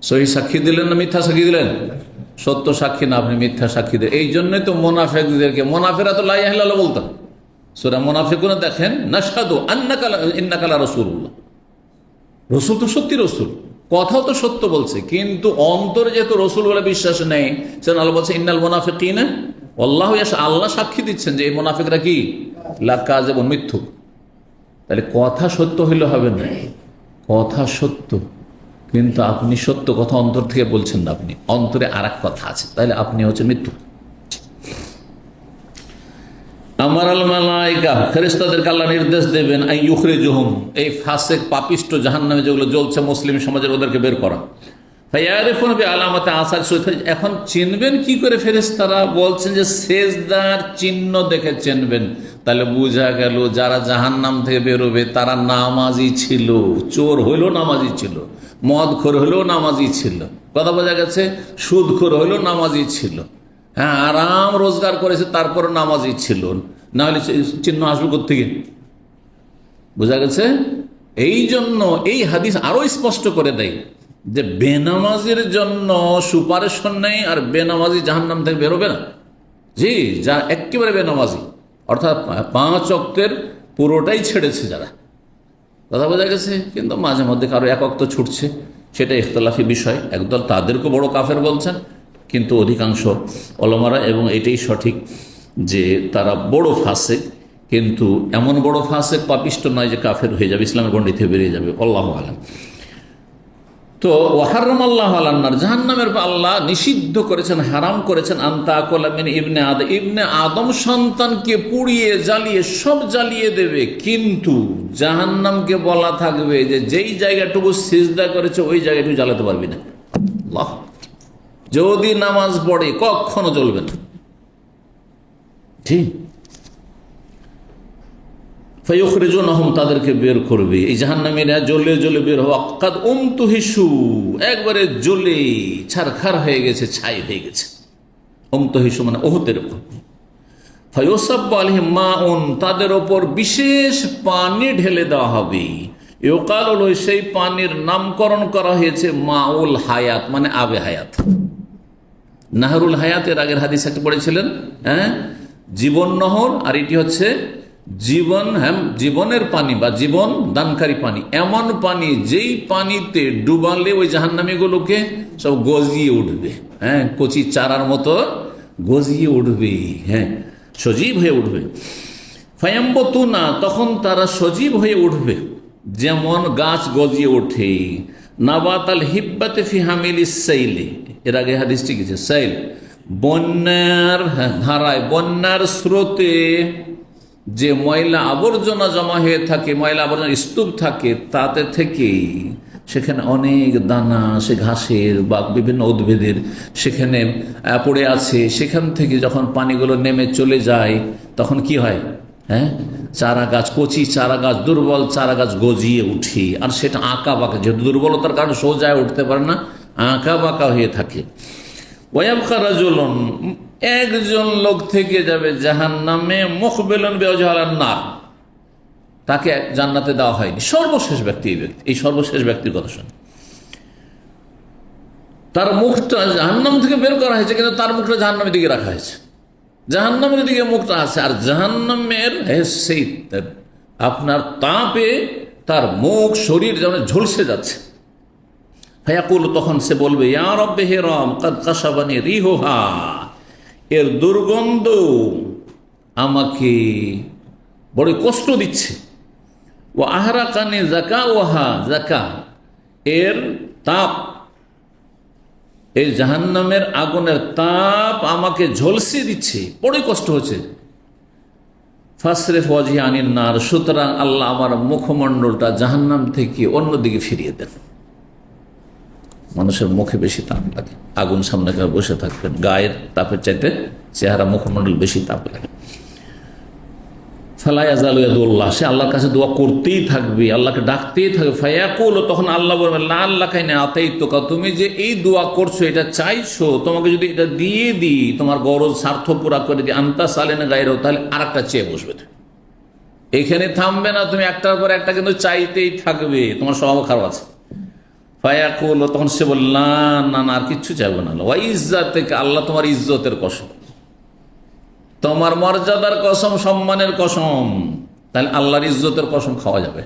সহি সাক্ষী দিলেন না মিথ্যা সাক্ষী দিলেন? সত্য সাক্ষী না, আপনি মিথ্যা সাক্ষী দিলেন। এই জন্যই তো মুনাফিকদেরকে, মুনাফিকরা তো লা ইলাহা ইল্লাল্লাহ বলতো, সূরা মুনাফিকুন দেখেন, নাশহাদু ইন্নাকা লা রাসূলুল্লাহ, রসুল তো সত্যি রসুল, কথাও তো সত্য বলছে, কিন্তু অন্তরে যেহেতু রসুল বলে বিশ্বাস নেই, সেজন্য আল্লাহ বলছে ইন্নাল মুনাফিকিনা ওয়াল্লাহু ইয়াশহাদু, আল্লাহ সাক্ষী দিচ্ছেন যে এই মুনাফিকরা কি লাকাযিবুন, মিথ্যুক। তাহলে কথা সত্য হইলে হবে না, কথা সত্য, কিন্তু আপনি সত্য কথা অন্তর থেকে বলছেন না, আপনি অন্তরে আর এক কথা আছে, তাহলে আপনি হচ্ছে মিথ্যুক। আমার আল মালাইকা, ফেরেশতাদেরকে আল্লাহ নির্দেশ দেবেন আই ইউখরিজুহুম, এই ফাসিক পাপিষ্ট জাহান্নামে যেগুলো জ্বলছে মুসলিম সমাজের, ওদেরকে বের করা। আলামতে আসার সুদ। এখন চিনবেন কি করে ফেরেশতারা? বলছেন যে সেজদার চিহ্ন দেখে চিনবেন। তাহলে বোঝা গেল যারা জাহান্নাম থেকে বেরোবে তারা নামাজি ছিল, চোর হইলেও নামাজি ছিল, মদখোর হইলেও নামাজি ছিল, কথা বোঝা গেছে, সুদখোর হইলেও নামাজি ছিল, হ্যাঁ আরাম রোজগার করেছে তারপর নামাজি ছিল, না হলে চিহ্ন আসবে কোত্থেকে? বোঝা গেছে। এই জন্য এই হাদিস আরো স্পষ্ট করে দেয় যে বেনামাজির জন্য সুপারিশ নেই, আর বেনামাজি জাহান্নাম থেকে বেরোবে না। জি, যা একেবারে বেনামাজি, অর্থাৎ 5 ওয়াক্তের পুরোটাই ছেড়েছে যারা, কথা বোঝা গেছে। কিন্তু মাঝে মধ্যে কারো 1 ওয়াক্ত ছুটছে, সেটা ইখতিলাফি বিষয়। একদল তাদেরকে বড় কাফের বলছেন, কিন্তু অধিকাংশ ওলামারা, এবং এটাই সঠিক, যে তারা বড় ফাসেক, কিন্তু এমন বড় ফাসেক পাপিষ্ট নয় যে কাফের হয়ে যাবে, ইসলামের গণ্ডি থেকে বেরিয়ে যাবে, আল্লাহু আলাম। তো ওয়াহাররাম আল্লাহু আলান্নার, জাহান্নামের আল্লাহ নিষিদ্ধ করেছেন, হারাম করেছেন, আনতা আকলা মিন ইবনে আদম, ইবনে আদম সন্তানকে পুড়িয়ে জ্বালিয়ে সব জ্বালিয়ে দেবে, কিন্তু জাহান্নামকে বলা থাকবে যে যেই জায়গাটুকু সিজদা করেছে ওই জায়গাটুকু জ্বালাতে পারবি না। আল্লাহ, যদি নামাজ পড়ে কখনো চলবে না। ঠিক, ফায়ুখরিজুনহুম, তাদেরকে বের করবে। এই জাহান্নামীরা জ্বলে জ্বলে বের হওয়া, কাদ উমতুহিসু, একবারে জ্বলে ছারখার হয়ে গেছে, ছাই হয়ে গেছে। উমতুহিসু মানে ওহতের উপর। ফায়ুসাব্বু আলাইহিম মাউন, তাদের ওপর বিশেষ পানি ঢেলে দেওয়া হবে। ইউকালু লাহু, সেই পানির নামকরণ করা হয়েছে মাউল হায়াত, মানে আবে হায়াত। নাহরুল হায়াতের আগের হাদিস একটা পড়েছিলেন, হ্যাঁ, জীবন নহর, আর এটি হচ্ছে জীবন, হ্যাঁ, জীবনের পানি বা জীবন দানকারী পানি। এমন পানি যেই পানিতে ডুবালে ওই জাহান্নামীগুলোকে সব গজিয়ে উঠবে, হ্যাঁ, কচি চারার মতো গজিয়ে উঠবে, হ্যাঁ, সজীব হয়ে উঠবে। ফায়াম্বতুনা, তখন তারা সজীব হয়ে উঠবে, যেমন গাছ গজিয়ে ওঠে। নাবাতাল হিব্বাতে ফি হামিলিস সাইলি, এর আগে হাদিসটি কিছু, সাইল বন্যার ধারায়, বন্যার স্রোতে যে ময়লা আবর্জনা জমা হয়ে থাকে, ময়লা আবর্জনা স্তূপ থাকে, তাতে থেকে সেখানে অনেক দানা, সে ঘাসের বা বিভিন্ন উদ্ভিদের সেখানে পড়ে আছে, সেখান থেকে যখন পানিগুলো নেমে চলে যায় তখন কি হয়, হ্যাঁ, চারা গাছ, কচি চারা গাছ, দুর্বল চারা গাছ গজিয়ে উঠে, আর সেটা আঁকা বাঁকা, যেহেতু দুর্বলতার কারণে সোজায় উঠতে পারে না, আঁকা বাঁকা হয়ে থাকে। ওয়ায়াবকা রাজুলুন, একজন লোক থেকে যাবে জাহান্নামে, মুকবিলুন বিওয়াজহি আলান নার, তাকে জান্নাতে দেওয়া হয়নি। সর্বশেষ ব্যক্তি, এই সর্বশেষ ব্যক্তির কথা শুনে, তার মুখটা জাহান্নাম থেকে বের করা হয়েছে, কিন্তু তার মুখটা জাহান্নামের দিকে রাখা হয়েছে, জাহান্নামের দিকে মুখটা আছে, আর জাহান্নামের সেই আপনার তাপে তার মুখ, শরীর যেমন ঝলসে যাচ্ছে। ফায়াকুল, তখন সে বলবে, ইয়া রব্বি, হে রব, কাদ কাশাবানি রিহুহা, এর দুর্গন্ধ আমাকে বড় কষ্ট দিচ্ছে। ও আহরাকানি যাকাওয়াহা, যাকা, এর তাপ, এই জাহান্নামের আগুনের তাপ আমাকে ঝলসে দিচ্ছে, বড়ই কষ্ট হচ্ছে। ফাসরিফ ওয়াজহি আনিন নার, সুতরাং আল্লাহ আমার মুখমণ্ডলটা জাহান্নাম থেকে অন্যদিকে ফিরিয়ে দেন। মানুষের মুখে বেশি তাপ লাগে, আগুন সামনে বসে থাকবেন, গায়ের তাপের চাইতে চেহারা, মুখমণ্ডল বেশি তাপ লাগে। ফালা ইয়াজালু ইয়াদুল্লাহ, সে আল্লাহর কাছে দোয়া করতেই থাকবে, আল্লাহকে ডাকতেই থাকবে। ফায়াকুল, তখন আল্লাহ বলবেন, লা আল্লাকাইনা আতাইতুকা, তুমি যে এই দোয়া করছো, এটা চাইছো, তোমাকে যদি এটা দিয়ে দিই, তোমার গরজ স্বার্থ পুরা করে দিই, আনতা সালেনা গায়রো, তাহলে আর একটা চেয়ে বসবে। এখানে থামবে না, তুমি একটার পর একটা কিন্তু চাইতেই থাকবে, তোমার স্বভাব খারাপ আছে। ফায়াকুল, তখন সে বলল, না না, আর কিচ্ছু চাইবে না। ওয়া ইজ্জাতিকা, আল্লাহ তোমার ইজ্জতের কসম, তোমার মর্যাদার কসম, সম্মানের কসম। তাহলে আল্লাহর ইজ্জতের কসম খাওয়া যাবে।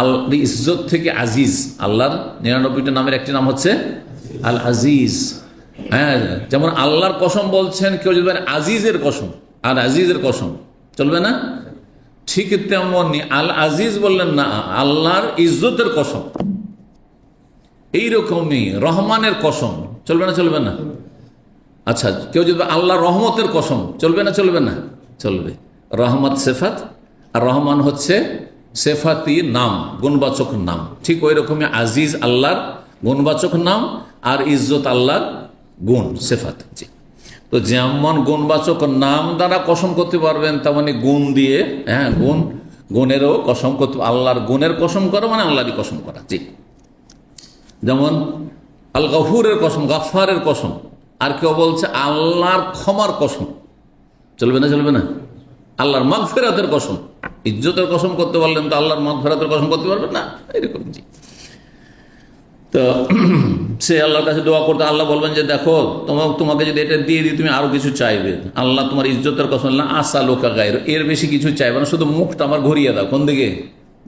আল্লাহর ইজ্জত থেকে আজিজ, আল্লাহর 99টা নামের একটি নাম হচ্ছে আল আজিজ। হ্যাঁ, যেমন আল্লাহর কসম বলছেন, কেউ যদি আজিজের কসম, আর আজিজের কসম চলবে না, ঠিক তেমনি আল আজিজ বললেন না, আল্লাহর ইজ্জতের কসম। এইরকমই রহমানের কসম, চলবে না, চলবে না। আচ্ছা, কেউ যদি আল্লাহ রহমতের কসম, চলবে না, চলবে না, চলবে। রহমত সেফাত, আর রহমান হচ্ছে সেফাতি নাম, গুণবাচক নাম। ঠিক ওই রকমই আজিজ আল্লাহর গুণবাচক নাম, আর ইজ্জত আল্লাহর গুণ সিফাত। জি, তো যেমন গুণবাচক নাম দ্বারা কসম করতে পারবেন, তেমনি গুণ দিয়ে, হ্যাঁ, গুণেরও কসম করতে, আল্লাহর গুণের কসম করা মানে আল্লাহরই কসম করা। জি, যেমন আল গফুরের কসম, গাফফারের কসম, আর কেউ বলছে আল্লাহর ক্ষমার কসম, চলবে না? চলবে না? আল্লাহর মাগফিরাতের কসম, ইজ্জতের কসম করতে পারলেন তো আল্লাহর মাগফিরাতের কসম করতে পারবেন না, এরকম। জি, তো সে আল্লাহর কাছে দোয়া করতে, আল্লাহ বলবেন যে দেখো তোমাকে যদি এটা দিয়ে দিই তুমি আরো কিছু চাইবে, আল্লাহ তোমার ইজ্জতের কসম না, আসা লোকা গায়ের, এর বেশি কিছু চাইবে না, শুধু মুখটা আমার ঘুরিয়ে দাও। কোন দিকে?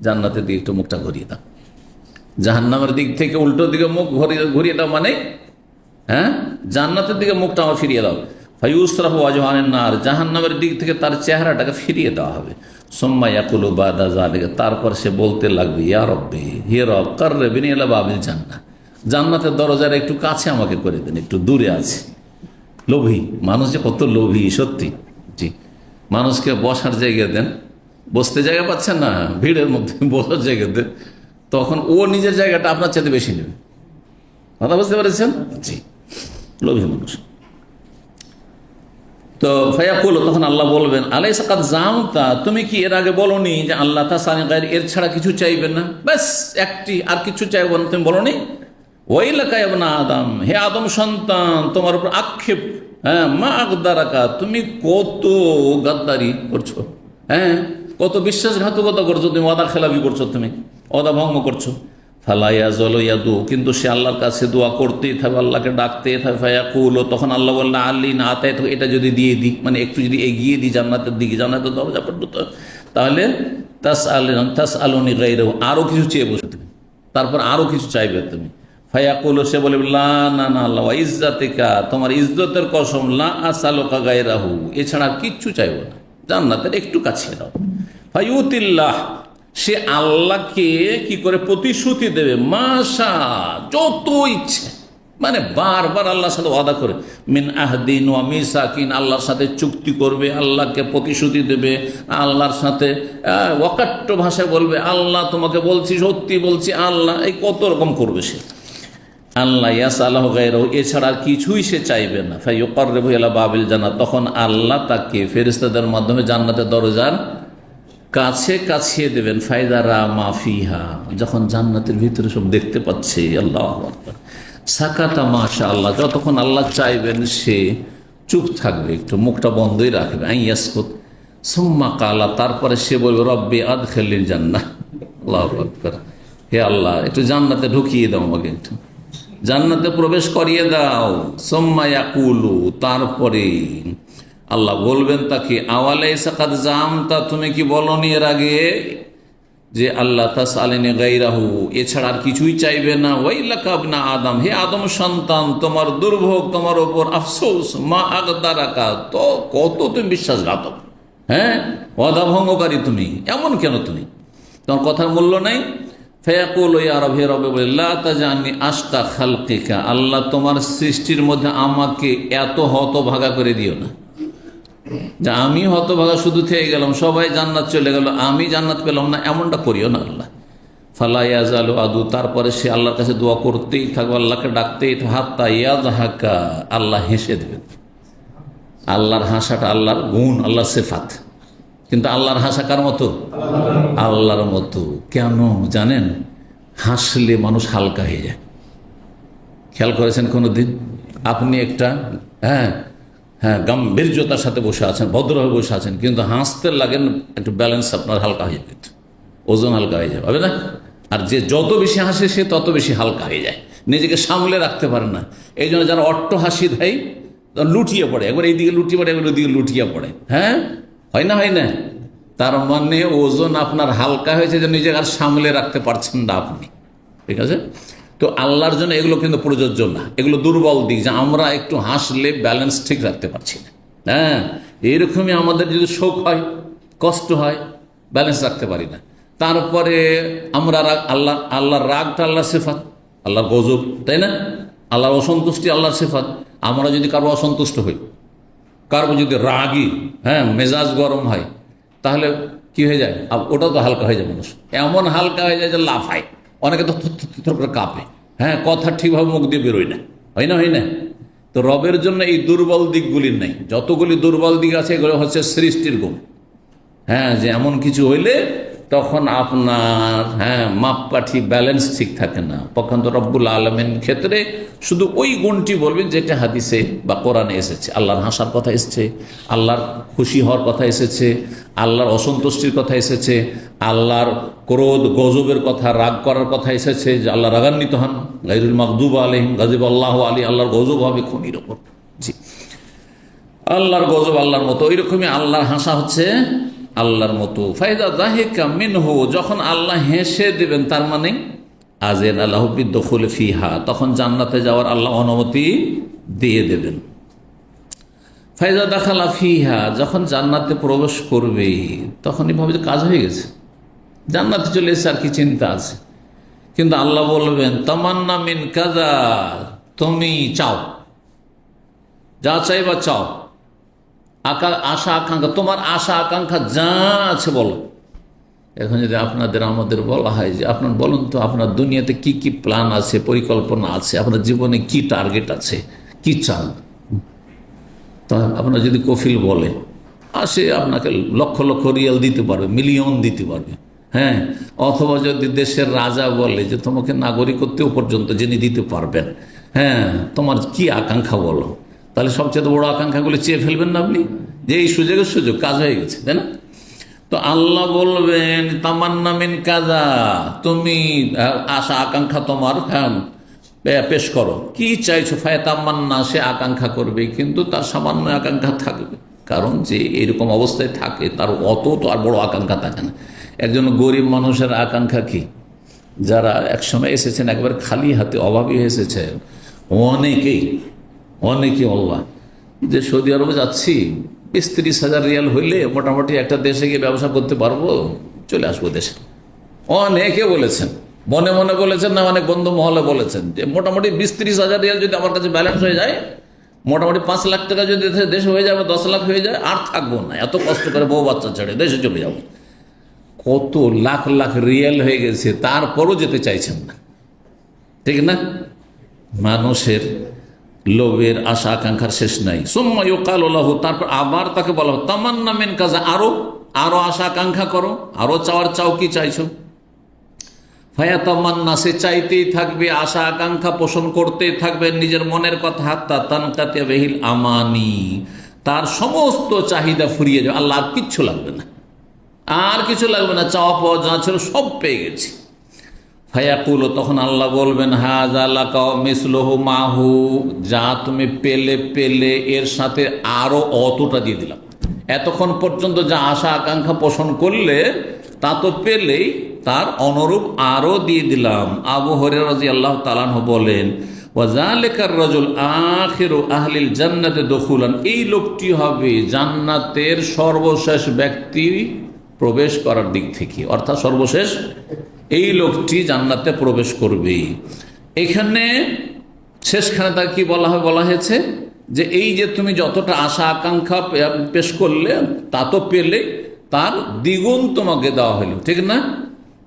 জান্নাতের দিকে একটু মুখটা ঘুরিয়ে দাও। জাহান্নামের দিক থেকে উল্টো দিকে মুখ ঘুরিয়ে দাও মানে, হ্যাঁ, জান্নাতের দিকে মুখটা আমার ফিরিয়ে দাও। ফায়ুসরাফু ওয়াজহানিন নার, জাহান্নামের দিক থেকে তার চেহারাটাকে ফিরিয়ে দেওয়া হবে। সুম্মা ইয়াকুলু বাদা যালিকা, তারপর সে বলতে লাগবে, ইয়া রব্বি, হে রব, কাররিবনি ইলা বাবিল জান্নাহ, জান্নাতের দরজার একটু কাছে আমাকে করে দেন, একটু দূরে আছে। লোভী মানুষ যে কত লোভী, সত্যি। জি, মানুষকে বসার জায়গা দেন, বসতে জায়গা পাচ্ছেন না, ভিড়ের মধ্যে বসার জায়গা দেন, তখন ও নিজের জায়গাটা আপনার চাইতে বেশি নেবে। কথা বুঝতে পেরেছেন? জি, লোভী মানুষ। তো ফায়াকুল, তখন আল্লাহ বলবেন, আলাইসা কাদ জামতা, তুমি কি এর আগে বলোনি যে আল্লাহ তাসানি গায়র, এর ছাড়া কিছু চাইবেন না, ব্যাস একটি, আর কিছু চাইব না, তুমি বলোনি? ওয়াইলাকা ইবনা আদম, হে আদম সন্তান, তোমার উপর আক্ষেপ, হ্যাঁ, মা আকদারাকা, তুমি কত গাদ্দারি করছো, হ্যাঁ, কত বিশ্বাসঘাতকতা করছো, তুমি ওয়াদা খেলাফি করছো, তুমি ওয়াদা ভঙ্গ করছো। ফালাইয়াজলু, কিন্তু সে আল্লাহর কাছে দোয়া করতেই থাকবে, আল্লাহকে ডাকতে থাকবে। ফায়াকুল, তখন আল্লাহ বললেন, আল্লি না আতায়, এটা যদি দিয়ে দিই, মানে একটু যদি এগিয়ে দিই জান্নাতের দিকে, জান্নাতের দরজা পর্যন্ত, তাহলে তাস আলনি গায়রাহু, আরো কিছু চেয়ে বসে তুমি, তারপর আরো কিছু চাইবে তুমি। ফায়াকুল, সে বলে, লা না না আল্লাহ, ইজ্জাতিকা, তোমার ইজ্জতের কসম, লা আসআলুকা গায়রাহু, এছাড়া কিচ্ছু চাইবো না, জান্নাতের একটু কাছে দাও। ফায়ুতিল্লাহ, সে আল্লাহকে কি করে প্রতিশ্রুতি দেবে, মাশা, যত ইচ্ছে, মানে বারবার আল্লাহর সাথে ওয়াদা করে, মিন আহদিন ওয়া মিসাকিন, আল্লাহর সাথে চুক্তি করবে, আল্লাহকে প্রতিশ্রুতি দেবে, আল্লাহর সাথে অকাট্য ভাষায় বলবে, আল্লাহ তোমাকে বলছি, সত্যি বলছি আল্লাহ, এই কত রকম করবে সে। আল্লাহ ইয়াসআলহু গায়রাহু, এছাড়া কিছুই সে চাইবে না। ফায়ুকাররিবু ইলা বাবিল জান্নাত, তখন আল্লাহ তাকে ফেরেশতাদের মাধ্যমে জান্নাতের দরজার কাছে কাছিয়ে দেবেন। ফায়দারা মাফিহা, যখন জান্নাতের ভিতরে সব দেখতে পাচ্ছে, আল্লাহু আকবার, সাকাতা মাশা আল্লাহ, যতক্ষণ আল্লাহ চাইবেন সে চুপ থাকবে, একটু মুখটা বন্ধই রাখবে। আইয়াসকুত, সুম্মা কালা, তারপরে সে বলবে, রব্বি আদখিলনিল জান্নাহ, আল্লাহু আকবার, হে আল্লাহ একটু জান্নাতে ঢুকিয়ে দাও, আমাকে একটু জান্নাতে প্রবেশ করিয়ে দাও। সুম্মা ইয়াকুলু, তারপরে আল্লাহ বলবেন তাকে, আওয়ালাইসা কাদ জামতা, তুমি কি বলনি এর আগে যে আল্লাহ তাসআলিনি গায়রাহু, এছাড়া আর কিছুই চাইবে না। ওয়াইলাকা ইবনা আদম, হে আদম সন্তান, তোমার দুর্ভোগ, তোমার ওপর আফসোস, মা আকদারাকা, তো কত তুমি বিশ্বাসঘাতক, হ্যাঁ, ওয়াদা ভঙ্গকারী তুমি, এমন কেন তুমি, তোমার কথার মূল্য নাই। ফায়াকুল, ইয়া রব, হে রব, লা তাজআলনি আশকা খালকিকা, আল্লাহ তোমার সৃষ্টির মধ্যে আমাকে এত হতভাগা করে দিও না, যে আমি হতভাগা শুধু থেকে গেলাম, সবাই জান্নাত চলে গেল, আমি জান্নাত পেলাম না, এমনটা করিও না আল্লাহ। ফালা ইয়াজালু আদু, তারপরে সে আল্লাহর কাছে দোয়া করতেই থাকবে, আল্লাহকে ডাকতেই থাকবে, হাত্তা ইয়াযহাকা, আল্লাহ হেসে দেবেন। আল্লাহর হাসাটা আল্লাহর গুণ, আল্লাহর সিফাত, কিন্তু আল্লাহর হাসা কার মতো? আল্লাহর মতো। কেন জানেন? হাসলে মানুষ হালকা হয়ে যায়। খেয়াল করেছেন কোনোদিন? আপনি একটা গাম্ভীর্যতার সাথে বসে আছেন, ভদ্রভাবে বসে আছেন, কিন্তু হাসতে লাগেন, একটু ব্যালেন্স আপনার হালকা হয়ে যাবে, ওজন হালকা হয়ে যাবে, হবে না? আর যে যত বেশি হাসে সে তত বেশি হালকা হয়ে যায়, নিজেকে সামলে রাখতে পারে না। এই জন্য যারা অট্ট হাসি দেয় লুটিয়ে পড়ে, একবার এইদিকে লুটিয়ে পড়ে, একবার ওইদিকে লুটিয়ে পড়ে, হ্যাঁ, হয় না? হয় না? তার মানে ওজন আপনার হালকা হয়েছে, যে নিজেকে আর সামলে রাখতে পারছেন না আপনি, ঠিক আছে? তো আল্লাহর জন্য এগুলো কিন্তু প্রযোজ্য না, এগুলো দুর্বল দিক, যে আমরা একটু হাসলে ব্যালেন্স ঠিক রাখতে পারছি না। হ্যাঁ, এইরকমই আমাদের যদি শোক হয়, কষ্ট হয়, ব্যালেন্স রাখতে পারি না। তারপরে আমরা আল্লাহর রাগটা আল্লাহর সিফাত, আল্লাহর গজব, তাই না? আল্লাহর অসন্তুষ্টি আল্লাহর সিফাত। আমরা যদি কারো অসন্তুষ্ট হই, কারো যদি রাগি, হ্যাঁ, মেজাজ গরম হয়, তাহলে কি হয়ে যায়? ওটা তো হালকা হয়ে যায়, মানুষ এমন হালকা হয়ে যায় যে লাফায়, অনেকে তো থর করে কাঁপে, হ্যাঁ, কথা ঠিকভাবে মুখ দিয়ে বেরোয় না, হয় না। তো রবের জন্য এই দুর্বল দিকগুলির নাই। যতগুলি দুর্বল দিক আছে এগুলো হচ্ছে সৃষ্টির গুণ। হ্যাঁ, যে এমন কিছু হইলে তখন আপনার মাপকাঠি ব্যালেন্স ঠিক থাকে না। পক্ষান্ত রব্বুল আলমিন ক্ষেত্রে শুধু ওই গুণটি বলবেন যেটা হাদিসে বা কোরআনে এসেছে। আল্লাহর হাসার কথা এসেছে, আল্লাহর খুশি হওয়ার কথা এসেছে, আল্লাহর অসন্তুষ্টির কথা এসেছে, আল্লাহর ক্রোধ গজবের কথা, রাগ করার কথা এসেছে, যে আল্লাহ রাগান্বিত হন, গায়রুল মাগদুব আলাইহিম গাযিব আল্লাহু আলাইহি, আল্লাহর গজব হবে খুনির ওপর। জি, আল্লাহর গজব আল্লাহর মতো, ওই রকমই আল্লাহর হাসা হচ্ছে আল্লাহর মতো। ফাইদা দাহিকা মিনহু, যখন আল্লাহ হেসে দেবেন, তার মানে আযেন আল্লাহু বিদখুল ফিহা, তখন জান্নাতে যাওয়ার আল্লাহ অনুমতি দিয়ে দেবেন। ফাইদা দাখালা ফিহা, যখন জান্নাতে প্রবেশ করবে তখনই ভাবে যে কাজ হয়ে গেছে, জান্নাতে চলে এসেছে, আর কি চিন্তা আছে। কিন্তু আল্লাহ বলবেন তামান্না মিন কাযা, তুমি চাও, যা চাইবা চাও, আশা আকাঙ্ক্ষা, তোমার আশা আকাঙ্ক্ষা যা আছে বলো। এখন যদি আপনাদের আমাদের বলা হয় যে আপনার বলুন তো আপনার দুনিয়াতে কি কি প্ল্যান আছে, পরিকল্পনা আছে, আপনার জীবনে কি টার্গেট আছে, কি চান, তা আপনার যদি কফিল বলে সে আপনাকে লক্ষ লক্ষ রিয়াল দিতে পারবে, মিলিয়ন দিতে পারবে। হ্যাঁ, অথবা যদি দেশের রাজা বলে যে তোমাকে নাগরিকত্বও পর্যন্ত যিনি দিতে পারবেন, হ্যাঁ, তোমার কি আকাঙ্ক্ষা বলো, তাহলে সবচেয়ে বড় আকাঙ্ক্ষাগুলো চেয়ে ফেলবেন না আপনি, যে এই সুযোগের সুযোগ, কাজ হয়ে গেছে, তাই না? তো আল্লাহ বলবেন তামান্না মিন কাযা, তুমি আশা আকাঙ্ক্ষা তোমার পেশ করো, কি চাইছো। ফায়াতামান্না, সে আকাঙ্ক্ষা করবে, কিন্তু তার সামান্য আকাঙ্ক্ষা থাকবে, কারণ যে এরকম অবস্থায় থাকে তার অত তো আর বড় আকাঙ্ক্ষা থাকে না। একজন গরিব মানুষের আকাঙ্ক্ষা কি, যারা একসময় এসেছেন একবার খালি হাতে, অভাবী এসেছে অনেকেই আল্লাহ, যে সৌদি আরবে যাচ্ছি 20-30 হাজার রিয়াল হইলে মোটামুটি একটা দেশে গিয়ে ব্যবসা করতে পারবো, চলে আসবো দেশে। অনেকে বলেছেন, মনে মনে বলেছেন না, অনেক বন্ধু মহলে বলেছেন যে মোটামুটি 20-30 হাজার রিয়াল যদি আমার কাছে ব্যালেন্স হয়ে যায়, মোটামুটি 5 লাখ টাকা যদি দেশে হয়ে যাবে, 10 লাখ হয়ে যায়, আর থাকবো না, এত কষ্ট করে বউ বাচ্চা ছেড়ে দেশে চলে যাবো। কত লাখ লাখ রিয়াল হয়ে গেছে, তারপরও যেতে চাইছেন না, ঠিক না? মানুষের লোভের আশা আকাঙ্ক্ষার শেষ নাই। সুম্মা ইউকালু লাহু, তারপর আবার তাকে বলা হয় তামান্না মিন কাযা, আরো আশা আকাঙ্ক্ষা করো, আরো চাও, কি চাইছো। ফায়াতামান্না, সে চাইতেই থাকবে, আশা আকাঙ্ক্ষা পোষণ করতেই থাকবে নিজের মনের কথা, হাত্তা তানকাতিয়া বিহিল আমানি, তার সমস্ত চাহিদা ফুরিয়ে যাবে, আল্লাহ আর কিচ্ছু লাগবে না, আর কিছু লাগবে না, চাওয়া পাওয়া যা ছিল সব পেয়ে গেছি। ফায়াকুল, তখন আল্লাহ বলবেন হাযা লাকা মিসলুহু মাহু, যা তুমি পেলে এর সাথে আরো অতটা দিয়ে দিলাম। এতক্ষণ পর্যন্ত যা আশা আকাঙ্ক্ষা পোষণ করলে তা তো পেলেই, তার অনুরূপ আরো দিয়ে দিলাম। আবু হুরায়রা রাদিয়াল্লাহু তাআলা আনহু বলেন ওয়াযালিকার রাজুল আখিরু আহলিল জান্নাতি দুখুলান, এই লোকটি হবে জান্নাতের সর্বশেষ ব্যক্তি প্রবেশ করার দিক থেকে, অর্থাৎ সর্বশেষ এই লোকটি জান্নাতে প্রবেশ করবে। এখানে শেষখানে তার কি বলা হয়েছে যে এই যে তুমি যতটা আশা আকাঙ্ক্ষা পেশ করলে তা তো পেলে, তার দ্বিগুণ তোমাকে দেওয়া হলো, ঠিক না?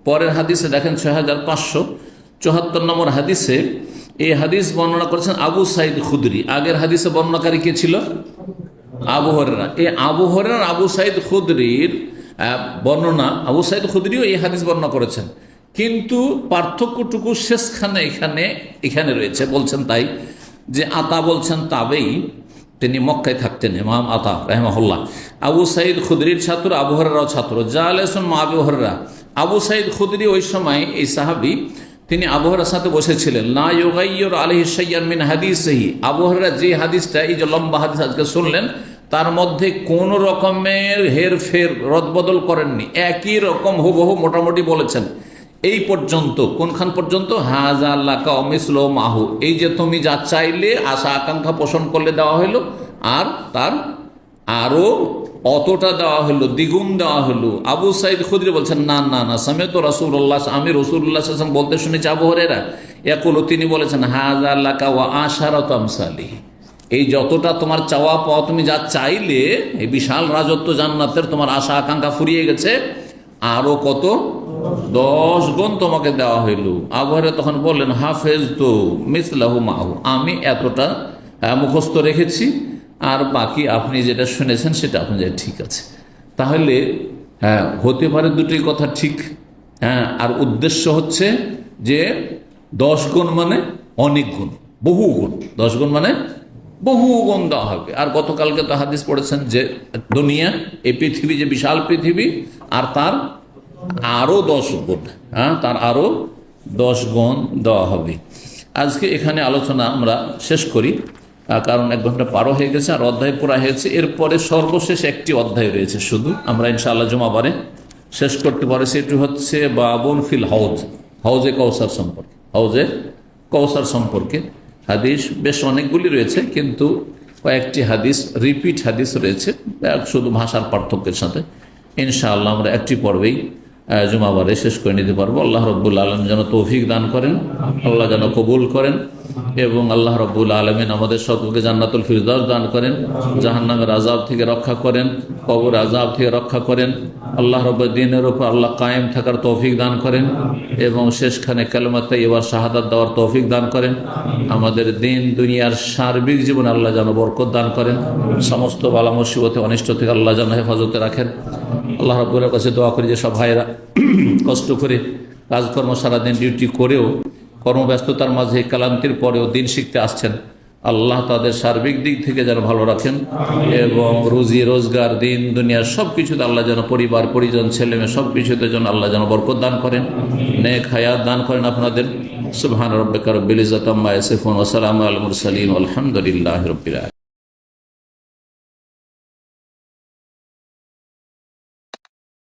পরের হাদিসে দেখেন 6574 নম্বর হাদিসে, এই হাদিস বর্ণনা করেছেন আবু সাইদ খুদরি। আগের হাদিসে বর্ণনাকারী কে ছিল? আবু হুরায়রা। এই আবু হুরায়রা আবু সাইদ খুদরির বর্ণনা, আবু সাইদ খুদরিও এই হাদিস বর্ণনা করেছেন, কিন্তু পার্থক্যটুকু শেষখানে এখানে রয়েছে। বলছেন তাই যে আতা বলছেন তাবেই, তিনি মক্কায় থাকতেন, ইমাম আতা রাহিমাহুল্লাহ। আবু সাইদ খুদরির ছাত্র, আবু হুরায়রাও ছাত্র। জালাসুন মা আবু হুরায়রা, আবু সাইদ খুদরি ওই সময়, এই সাহাবী, তিনি আবু হুরায়রার সাথে বসেছিলেন। লা ইউগাইয়িরু আলাইহি শাইয়ান মিন হাদিসিহি, আবু হুরায়রা যে হাদিসটা, এই যে লম্বা হাদিস আজকে শুনলেন, তার মধ্যে কোন রকমের হেরফের রদবদল করেননি, একই রকম হুবহু মোটামুটি বলেছেন। এই পর্যন্ত, কোনখান পর্যন্ত? হাযা লাকা মিসলুহু মাহু, এই যে তুমি যা চাইলে, আশা আকাঙ্ক্ষা পোষণ করলে দেওয়া হলো, আর তার আরো অতটা দেওয়া হলো, দ্বিগুণ দেওয়া হলো। আবু সাইদ খুদরি বলছেন না, সামিআতু রাসূলুল্লাহ, আমি রাসূলুল্লাহ সাল্লাল্লাহু আলাইহি ওয়াসাল্লাম বলতে শুনেছি আবু হুরায়রা ইয়াকুলু, তিনি বলেছেন হাযা লাকা ওয়া আশারাতু আমসালিহি, এই যতটা তোমার চাওয়া পাওয়া, তুমি যা চাইলে, এই বিশাল রাজত্ব জান্নাতের, তোমার আশা আকাঙ্ক্ষা ফুরিয়ে গেছে, আরো কত 10 গুণ তোমাকে দেওয়া হইল। আবু হুরায়রা তখন বললেন, হাফেজ তো মিসলাহু মাহু, আমি এতটা মুখস্থ রেখেছি, আর বাকি আপনি যেটা শুনেছেন সেটা আপনি যে ঠিক আছে। তাহলে হ্যাঁ, হতে পারে দুটি কথা ঠিক, হ্যাঁ, আর উদ্দেশ্য হচ্ছে যে 10 গুণ মানে অনেক গুণ, বহু গুণ। 10 গুণ মানে বহু গুণ দেওয়া হবে। আর গতকালকে তো হাদিস পড়েছেন যে দুনিয়া, এই পৃথিবী যে বিশাল পৃথিবী, আর তার আরো 10 গুণ, হ্যাঁ, তার আরো 10 গুণ দেওয়া হবে। আজকে এখানে আলোচনা আমরা শেষ করি, কারণ 1 ঘন্টা পারও হয়ে গেছে, আর অধ্যায় পুরা হয়েছে। এরপরে সর্বশেষ একটি অধ্যায় রয়েছে শুধু, আমরা ইনশাআল্লাহ জুমাবারে শেষ করতে পারি। সেটি হচ্ছে বাবুন ফিল হাউজ, হাউজে কৌসার সম্পর্কে। হাউজে কৌসার সম্পর্কে হাদিস বেশ অনেকগুলি রয়েছে, কিন্তু কয়েকটি হাদিস রিপিট হাদিস রয়েছে, শুধু ভাষার পার্থক্যের সাথে। ইনশাআল্লাহ আমরা একটি পর্বেই জুমাবারে শেষ করে নিতে পারবো। আল্লাহ রব্বুল আলম যেন তৌফিক দান করেন, আল্লাহ যেন কবুল করেন, এবং আল্লাহ রব্বুল আলমিন আমাদের সকলকে জান্নাতুল ফিরদাউস দান করেন, জাহান্নামের আযাব থেকে রক্ষা করেন, কবর আযাব থেকে রক্ষা করেন। আল্লাহ রব্বুল দ্বীনের উপর আল্লাহ কায়েম থাকার তৌফিক দান করেন, এবং শেষখানে কালেমা তাইয়্যিবা শাহাদাত দেওয়ার তৌফিক দান করেন। আমাদের দিন দুনিয়ার সার্বিক জীবনে আল্লাহ যেন বরকত দান করেন, সমস্ত বালা মুসিবতে অনিষ্ট থেকে আল্লাহ যেন হেফাজতে রাখেন। আল্লাহ রাব্বুলের কাছে দোয়া করি যে সব ভাইয়েরা কষ্ট করে কাজকর্ম সারাদিন ডিউটি করেও, কর্মব্যস্ততার মাঝে ক্লান্তির পরেও দিন শিখতে আসছেন, আল্লাহ তাদের সার্বিক দিক থেকে যেন ভালো রাখেন, এবং রুজি রোজগার দিন দুনিয়ার সব কিছুতে আল্লাহ যেন, পরিবার পরিজন ছেলে মেয়ে সব কিছুতে যেন আল্লাহ যেন বরকত দান করেন, নেক হায়াত দান করেন আপনাদের। সুবহান রাব্বিকা রাব্বিল ইজ্জাতি আম্মা ইয়াসিফুন ওয়া সালামুন আলাল মুরসালিন ওয়া আলহামদুলিল্লাহি রাব্বিল আলামিন।